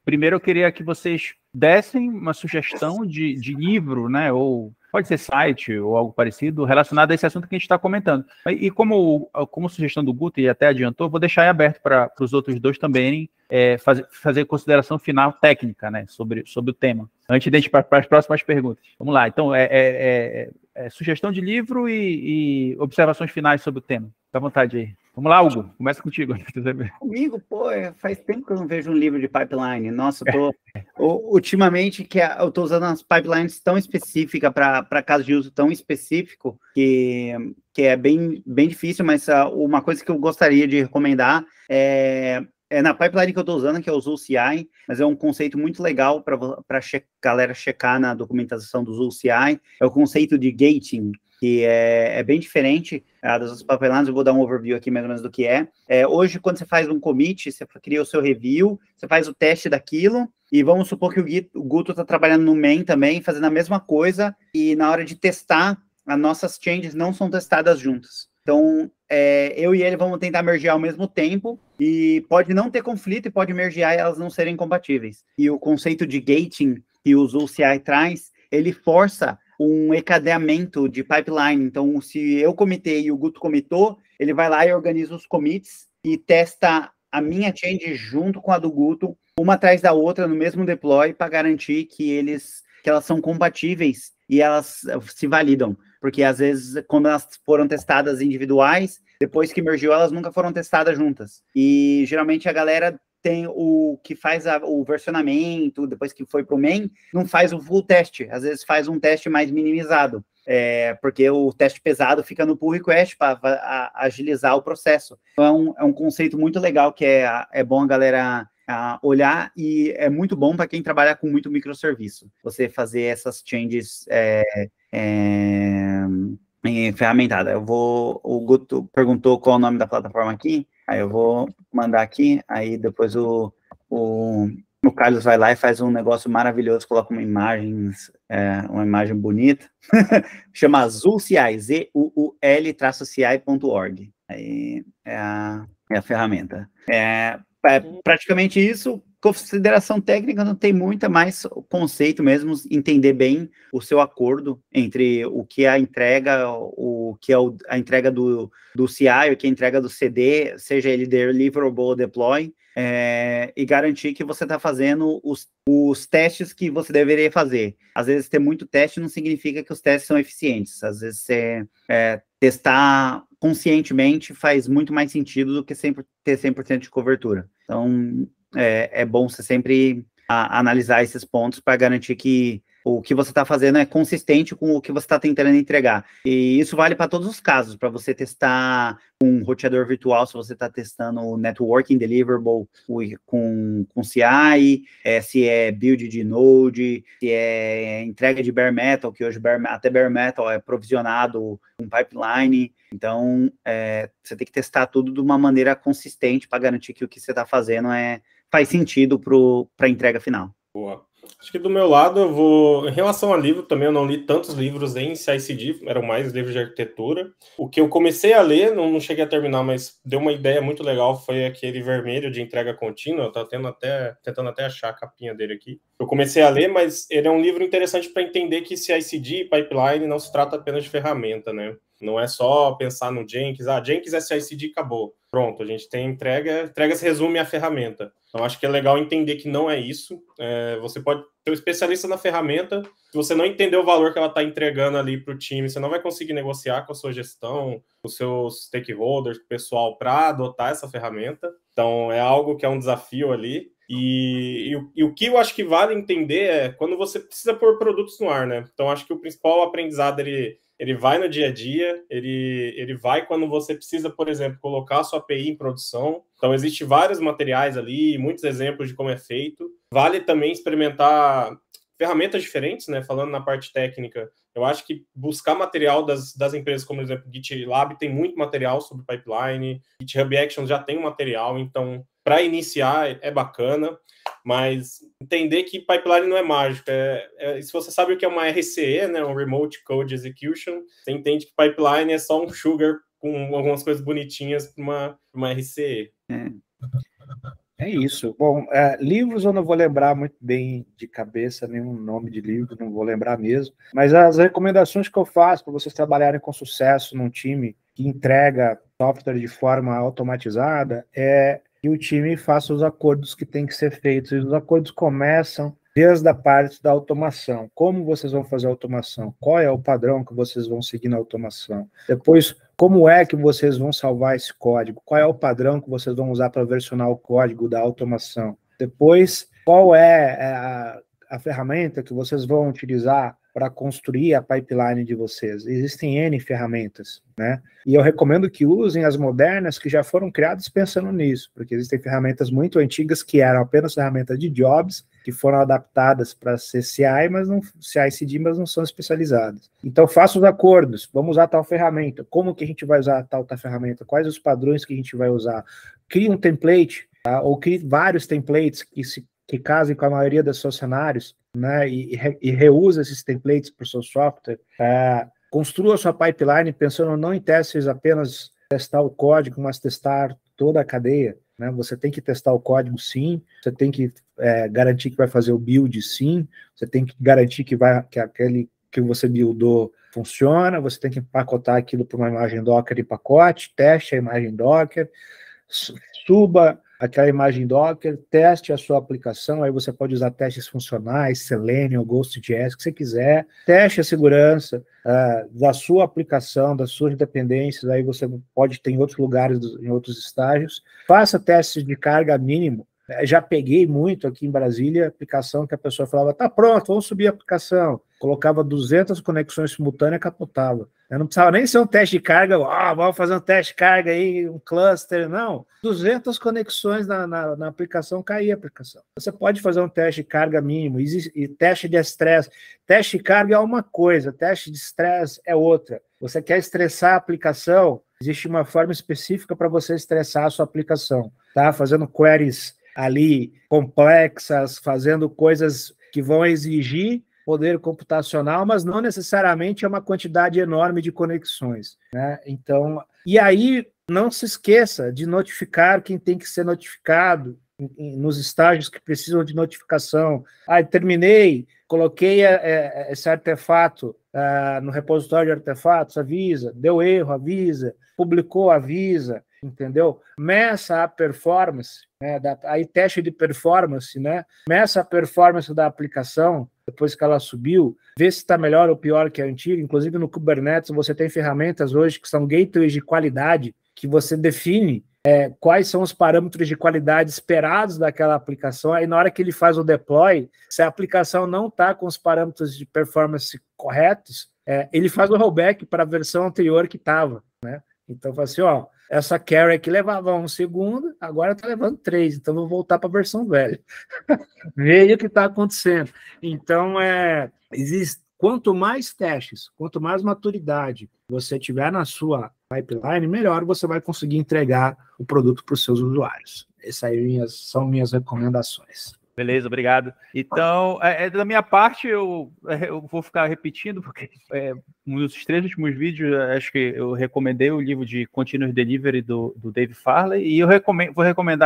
primeiro, eu queria que vocês dessem uma sugestão de livro, né? Ou pode ser site ou algo parecido relacionado a esse assunto que a gente está comentando. E como sugestão do Guto, e até adiantou, vou deixar aí aberto para os outros dois também fazer consideração final técnica, né? Sobre o tema, antes de a gente ir para as próximas perguntas. Vamos lá. Então, sugestão de livro e observações finais sobre o tema. Fica à vontade aí. Vamos lá, Hugo, começa contigo. Comigo, faz tempo que eu não vejo um livro de pipeline. Nossa, ultimamente eu estou usando as pipelines tão específicas para casos de uso tão específico que é bem, bem difícil, mas uma coisa que eu gostaria de recomendar é na pipeline que eu estou usando, que é o ZooCI, mas é um conceito muito legal para galera checar na documentação do ZooCI, é o conceito de gating, que é bem diferente das outras pipelines. Eu vou dar um overview aqui mais ou menos do que é. Hoje, quando você faz um commit, você cria o seu review, você faz o teste daquilo, e vamos supor que o Guto está trabalhando no main também, fazendo a mesma coisa, e na hora de testar, as nossas changes não são testadas juntas. Então, eu e ele vamos tentar mergear ao mesmo tempo, e pode não ter conflito, e pode mergear e elas não serem compatíveis. E o conceito de gating que o ZooCI traz, ele força um encadeamento de pipeline. Então, se eu comitei e o Guto comitou, ele vai lá e organiza os commits e testa a minha change junto com a do Guto, uma atrás da outra no mesmo deploy, para garantir que elas são compatíveis e elas se validam. Porque, às vezes, quando elas foram testadas individuais, depois que mergiu, elas nunca foram testadas juntas. E, geralmente, a galera tem o que faz o versionamento, depois que foi para o main, não faz o full teste, às vezes faz um teste mais minimizado, porque o teste pesado fica no pull request para agilizar o processo. Então, é um conceito muito legal que é bom a galera olhar, e é muito bom para quem trabalha com muito microserviço, você fazer essas changes ferramentada. O Guto perguntou qual é o nome da plataforma aqui, aí eu vou mandar aqui, aí depois o Carlos vai lá e faz um negócio maravilhoso, coloca uma imagem bonita, chama ZoolCI, ZUUL-CI.org, aí é a ferramenta. Praticamente isso. Consideração técnica não tem muita, mas o conceito mesmo, entender bem o seu acordo entre o que é a entrega, o que é a entrega do CI, o que é a entrega do CD, seja ele deliverable ou deploy, e garantir que você está fazendo os testes que você deveria fazer. Às vezes, ter muito teste não significa que os testes são eficientes. Às vezes, testar conscientemente faz muito mais sentido do que sempre ter 100% de cobertura. Então, é bom você sempre analisar esses pontos para garantir que o que você está fazendo é consistente com o que você está tentando entregar. E isso vale para todos os casos, para você testar um roteador virtual, se você está testando o networking deliverable com CI, se é build de Node, se é entrega de bare metal, que hoje até bare metal é provisionado com pipeline. Então, você tem que testar tudo de uma maneira consistente para garantir que o que você está fazendo faz sentido para a entrega final. Boa. Acho que do meu lado eu vou... Em relação a livro também, eu não li tantos livros em CI/CD, eram mais livros de arquitetura. O que eu comecei a ler, não cheguei a terminar, mas deu uma ideia muito legal, foi aquele vermelho de entrega contínua. Eu estava tentando até achar a capinha dele aqui. Eu comecei a ler, mas ele é um livro interessante para entender que CI/CD e pipeline não se trata apenas de ferramenta, né? Não é só pensar no Jenkins, Jenkins é CI/CD, acabou. Pronto, a gente tem entrega se resume à ferramenta. Então, acho que é legal entender que não é isso. Você pode ter um especialista na ferramenta, se você não entender o valor que ela está entregando ali para o time, você não vai conseguir negociar com a sua gestão, com os seus stakeholders, com o pessoal, para adotar essa ferramenta. Então, é algo que é um desafio ali. E o que eu acho que vale entender é quando você precisa pôr produtos no ar, né? Então, acho que o principal aprendizado, ele vai no dia a dia, ele vai quando você precisa, por exemplo, colocar a sua API em produção. Então, existem vários materiais ali, muitos exemplos de como é feito. Vale também experimentar ferramentas diferentes, né? Falando na parte técnica, eu acho que buscar material das empresas, como, por exemplo, GitLab tem muito material sobre pipeline, GitHub Actions já tem um material, então, para iniciar é bacana, mas entender que pipeline não é mágico. Se você sabe o que é uma RCE, né, um Remote Code Execution, você entende que pipeline é só um sugar com algumas coisas bonitinhas para uma RCE. É isso. Bom, livros eu não vou lembrar muito bem de cabeça, nenhum nome de livro, não vou lembrar mesmo. Mas as recomendações que eu faço para vocês trabalharem com sucesso num time que entrega software de forma automatizada é que o time faça os acordos que têm que ser feitos. E os acordos começam desde a parte da automação. Como vocês vão fazer a automação? Qual é o padrão que vocês vão seguir na automação? Depois, como é que vocês vão salvar esse código? Qual é o padrão que vocês vão usar para versionar o código da automação? Depois, qual é a ferramenta que vocês vão utilizar para construir a pipeline de vocês? Existem N ferramentas, né? E eu recomendo que usem as modernas que já foram criadas pensando nisso, porque existem ferramentas muito antigas que eram apenas ferramentas de jobs, que foram adaptadas para ser CI, mas não CI/CD, mas não são especializadas. Então, faça os acordos. Vamos usar tal ferramenta. Como que a gente vai usar tal ferramenta? Quais os padrões que a gente vai usar? Crie um template, tá? Ou crie vários templates que casem com a maioria dos seus cenários, né? E reuse esses templates para o seu software. Construa a sua pipeline pensando não em testes apenas testar o código, mas testar toda a cadeia. Né? Você tem que testar o código, sim. Você tem que garantir que vai fazer o build, sim. Você tem que garantir que aquele que você buildou funciona. Você tem que empacotar aquilo para uma imagem Docker em pacote, teste a imagem Docker, suba aquela imagem Docker, teste a sua aplicação, aí você pode usar testes funcionais, Selenium, GhostJS, o que você quiser, teste a segurança da sua aplicação, das suas dependências, aí você pode ter em outros lugares, em outros estágios, faça testes de carga mínimo. Já peguei muito aqui em Brasília, aplicação que a pessoa falava, tá pronto, vamos subir a aplicação. Colocava 200 conexões simultâneas e capotava. Eu não precisava nem ser um teste de carga, vamos fazer um teste de carga aí, um cluster, não. 200 conexões na aplicação, caía a aplicação. Você pode fazer um teste de carga mínimo, e teste de estresse. Teste de carga é uma coisa, teste de estresse é outra. Você quer estressar a aplicação, existe uma forma específica para você estressar a sua aplicação, tá? Fazendo queries ali complexas, fazendo coisas que vão exigir poder computacional, mas não necessariamente é uma quantidade enorme de conexões, né? Então, e aí não se esqueça de notificar quem tem que ser notificado nos estágios que precisam de notificação. Terminei, coloquei esse artefato no repositório de artefatos, avisa, deu erro, avisa, publicou, avisa, entendeu? Meça a performance, né? Aí teste de performance, né? Meça a performance da aplicação depois que ela subiu, vê se está melhor ou pior que a antiga. Inclusive no Kubernetes você tem ferramentas hoje que são gateways de qualidade, que você define quais são os parâmetros de qualidade esperados daquela aplicação. Aí na hora que ele faz o deploy, se a aplicação não está com os parâmetros de performance corretos, ele faz o rollback para a versão anterior que estava, né? Então, fala assim, essa carry aqui levava 1 segundo, agora está levando 3, então vou voltar para a versão velha. Veja o que está acontecendo. Então, quanto mais testes, quanto mais maturidade você tiver na sua pipeline, melhor você vai conseguir entregar o produto para os seus usuários. Essas aí são minhas recomendações. Beleza, obrigado. Então, da minha parte, eu vou ficar repetindo, porque nos 3 últimos vídeos, acho que eu recomendei o livro de Continuous Delivery do Dave Farley, e eu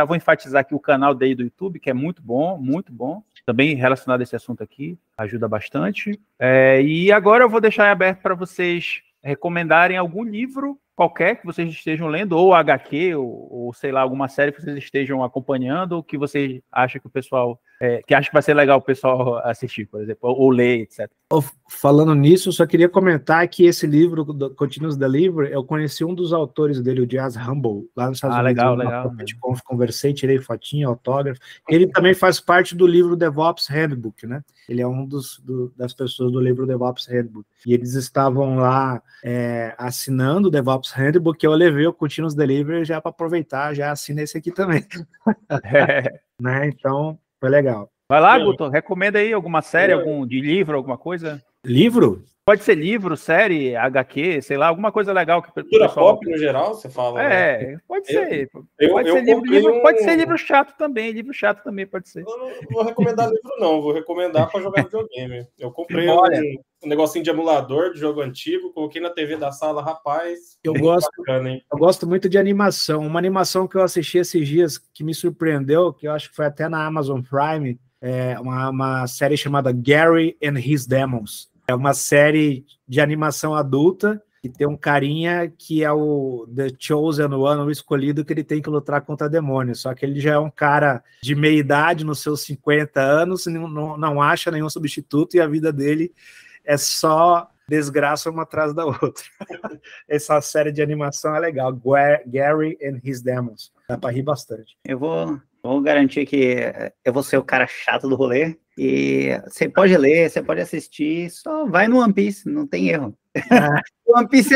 vou enfatizar aqui o canal dele do YouTube, que é muito bom, também relacionado a esse assunto aqui, ajuda bastante. E agora eu vou deixar aberto para vocês recomendarem algum livro qualquer que vocês estejam lendo, ou HQ, ou sei lá, alguma série que vocês estejam acompanhando, ou que vocês acham que o pessoal, que acha que vai ser legal o pessoal assistir, por exemplo, ou ler, etc. Falando nisso, eu só queria comentar que esse livro, do Continuous Delivery, eu conheci um dos autores dele, o Jazz Humble, lá nos Estados Unidos. Legal. Conversei, tirei fotinha, autógrafo. Ele também faz parte do livro DevOps Handbook, né? Ele é um das pessoas do livro DevOps Handbook. E eles estavam lá assinando o DevOps Handbook, que eu levei o Continuous Delivery já para aproveitar, já assina esse aqui também. Né? Então, foi legal. Vai lá, Guto, recomenda aí alguma série, algum de livro, alguma coisa? Livro? Pode ser livro, série, HQ, sei lá, alguma coisa legal. Cultura pop, no geral, você fala? Pode ser. Pode ser livro chato também pode ser. Eu não vou recomendar livro, não. Vou recomendar para jogar videogame. Eu comprei um negocinho de emulador de jogo antigo, coloquei na TV da sala, rapaz. Eu gosto muito de animação. Uma animação que eu assisti esses dias que me surpreendeu, que eu acho que foi até na Amazon Prime, uma série chamada Gary and His Demons. É uma série de animação adulta que tem um carinha que é o The Chosen One, o escolhido, que ele tem que lutar contra demônios. Só que ele já é um cara de meia idade, nos seus 50 anos, não acha nenhum substituto, e a vida dele é só desgraça uma atrás da outra. Essa série de animação é legal. Gary and His Demons. Dá para rir bastante. Eu vou garantir que eu vou ser o cara chato do rolê. E você pode ler, você pode assistir, só vai no One Piece, não tem erro. O One Piece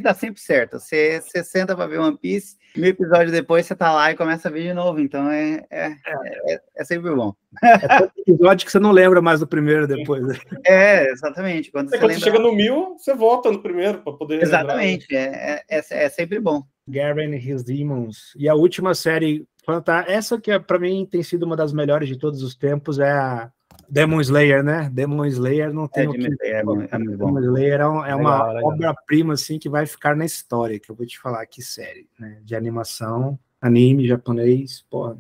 dá sempre certo. Você senta para ver One Piece, 1000 episódios depois você tá lá e começa a ver de novo. Então é sempre bom. É um episódio que você não lembra mais do primeiro depois. Exatamente. Quando você chega no 1000, você volta no primeiro para poder relembrar. Exatamente, é sempre bom. Gary and His Demons. E a última série, essa que para mim tem sido uma das melhores de todos os tempos, é a Demon Slayer, né? Demon Slayer não tem o que... É muito bom. Demon Slayer é uma obra-prima assim, que vai ficar na história, que eu vou te falar, que série, né? De animação, anime japonês, porra.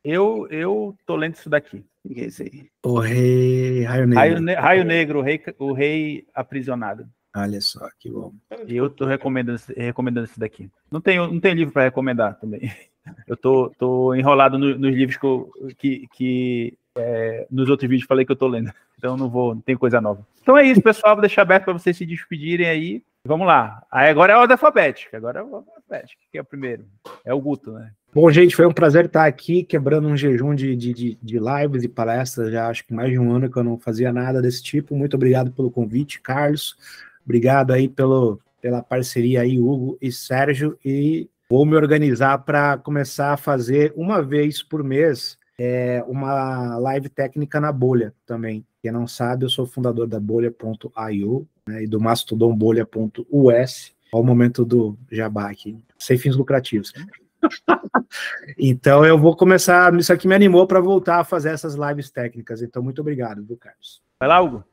Eu tô lendo isso daqui. O que é isso aí? O Rei Raio Negro. Raio Negro, o rei aprisionado. Olha só, que bom. E eu tô recomendando esse daqui. Não tenho livro para recomendar também. Eu tô enrolado nos livros que nos outros vídeos falei que eu tô lendo. Então não tem coisa nova. Então é isso, pessoal. Vou deixar aberto para vocês se despedirem aí. Vamos lá. Aí agora é a ordem alfabética. Que é o primeiro. É o Guto, né? Bom, gente, foi um prazer estar aqui, quebrando um jejum de lives e palestras. Já acho que mais de um ano que eu não fazia nada desse tipo. Muito obrigado pelo convite, Carlos. Obrigado aí pela parceria aí, Hugo e Sérgio. E vou me organizar para começar a fazer uma vez por mês uma live técnica na Bolha também. Quem não sabe, eu sou fundador da Bolha.io. né, e do mastodonbolha.us. Olha o momento do jabá aqui, sem fins lucrativos. Então eu vou começar, isso aqui me animou para voltar a fazer essas lives técnicas, então muito obrigado, viu, Carlos? Vai lá, Hugo.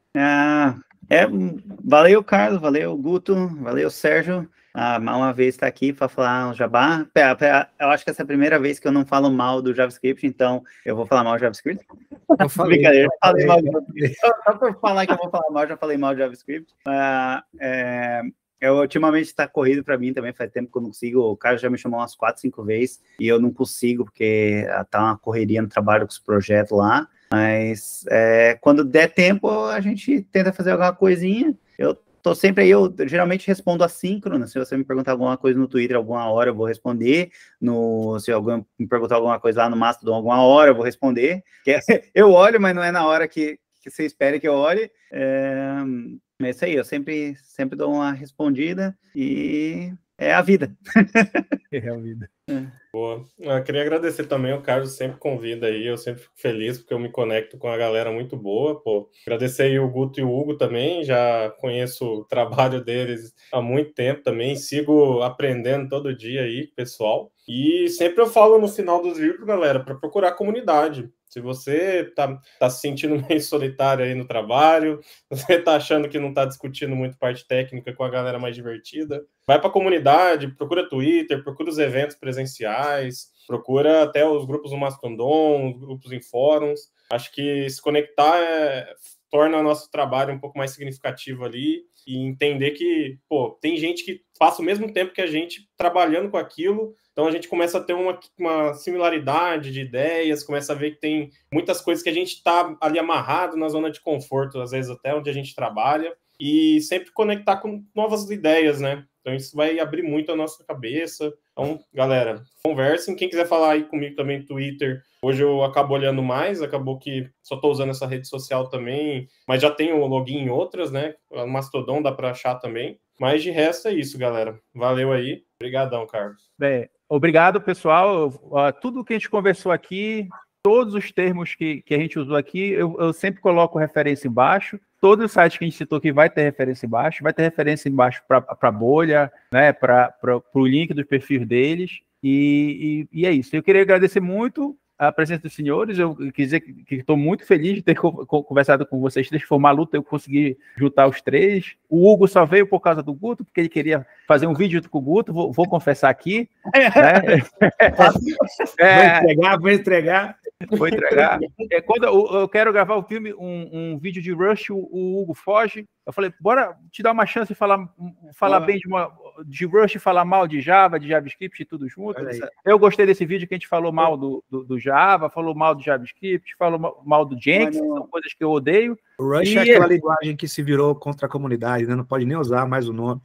Valeu, Carlos, valeu, Guto, valeu, Sérgio. Uma vez está aqui para falar um jabá. Eu acho que essa é a primeira vez que eu não falo mal do JavaScript, então eu vou falar mal do JavaScript. Eu falei, brincadeira, eu falei mal do JavaScript. Só por falar que eu vou falar mal, já falei mal do JavaScript. Eu ultimamente está corrido para mim também, faz tempo que eu não consigo. O cara já me chamou umas 4, 5 vezes e eu não consigo, porque tá uma correria no trabalho com os projetos lá. Mas quando der tempo, a gente tenta fazer alguma coisinha. Eu tô sempre aí, eu geralmente respondo assíncrono. Se você me perguntar alguma coisa no Twitter, alguma hora eu vou responder. Se alguém me perguntar alguma coisa lá no Mastodon, alguma hora eu vou responder. Eu olho, mas não é na hora que você espera que eu olhe. É isso aí, eu sempre dou uma respondida e é a vida. É a vida. Boa. Eu queria agradecer também, o Carlos sempre convida aí, eu sempre fico feliz porque eu me conecto com a galera muito boa, pô. Agradecer aí o Guto e o Hugo também, já conheço o trabalho deles há muito tempo também, sigo aprendendo todo dia aí, pessoal. E sempre eu falo no final dos vídeos, galera, para procurar comunidade. Se você tá se sentindo meio solitário aí no trabalho, você tá achando que não tá discutindo muito parte técnica com a galera mais divertida, vai para a comunidade, procura Twitter, procura os eventos presenciais, procura até os grupos no Mastodon, os grupos em fóruns. Acho que se conectar torna o nosso trabalho um pouco mais significativo ali e entender que, pô, tem gente que passa o mesmo tempo que a gente trabalhando com aquilo, então a gente começa a ter uma similaridade de ideias, começa a ver que tem muitas coisas que a gente está ali amarrado na zona de conforto, às vezes até onde a gente trabalha, e sempre conectar com novas ideias, né? Então isso vai abrir muito a nossa cabeça. Então, galera, conversem. Quem quiser falar aí comigo também no Twitter, hoje eu acabo olhando mais, acabou que só estou usando essa rede social também, mas já tenho login em outras, né? No Mastodon dá para achar também. Mas de resto é isso, galera. Valeu aí. Obrigadão, Carlos. Obrigado, pessoal. Tudo que a gente conversou aqui, todos os termos que a gente usou aqui, eu sempre coloco referência embaixo. Todo o site que a gente citou aqui vai ter referência embaixo, vai ter referência embaixo para a bolha, né, para o link dos perfis deles. E é isso. Eu queria agradecer muito a presença dos senhores. Eu quis dizer que estou muito feliz de ter conversado com vocês três. Foi uma luta eu consegui juntar os três. O Hugo só veio por causa do Guto, porque ele queria fazer um vídeo com o Guto. Vou confessar aqui. Né? Vou entregar. Vou entregar. Quando eu quero gravar o filme, um vídeo de Rush, o Hugo foge. Eu falei, bora te dar uma chance de falar bem de Rush, falar mal de Java, de JavaScript e tudo junto. Eu gostei desse vídeo que a gente falou mal do Java, falou mal do JavaScript, falou mal do Jenkins, são coisas que eu odeio. O Rush é aquela linguagem que se virou contra a comunidade, né? Não pode nem usar mais o nome.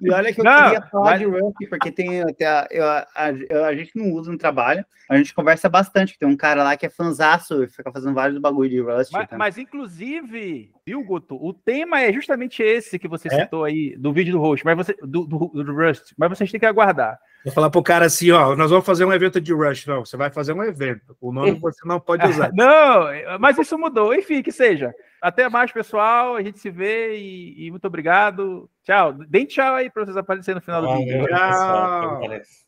E olha que eu queria falar de Rush, porque tem a gente não usa no trabalho, a gente conversa bastante, tem um cara lá que é fanzaço e fica fazendo vários bagulho de Rust. Mas inclusive, viu, Guto, o tema é justamente esse que você citou aí, do vídeo do host, mas do Rust, mas vocês têm que aguardar. Vou falar pro cara assim, ó, nós vamos fazer um evento de Rush. Não, você vai fazer um evento, o nome você não pode usar. Não, mas isso mudou, enfim, que seja. Até mais, pessoal, a gente se vê e muito obrigado. Tchau. Deem tchau aí para vocês aparecerem no final do vídeo. Tchau.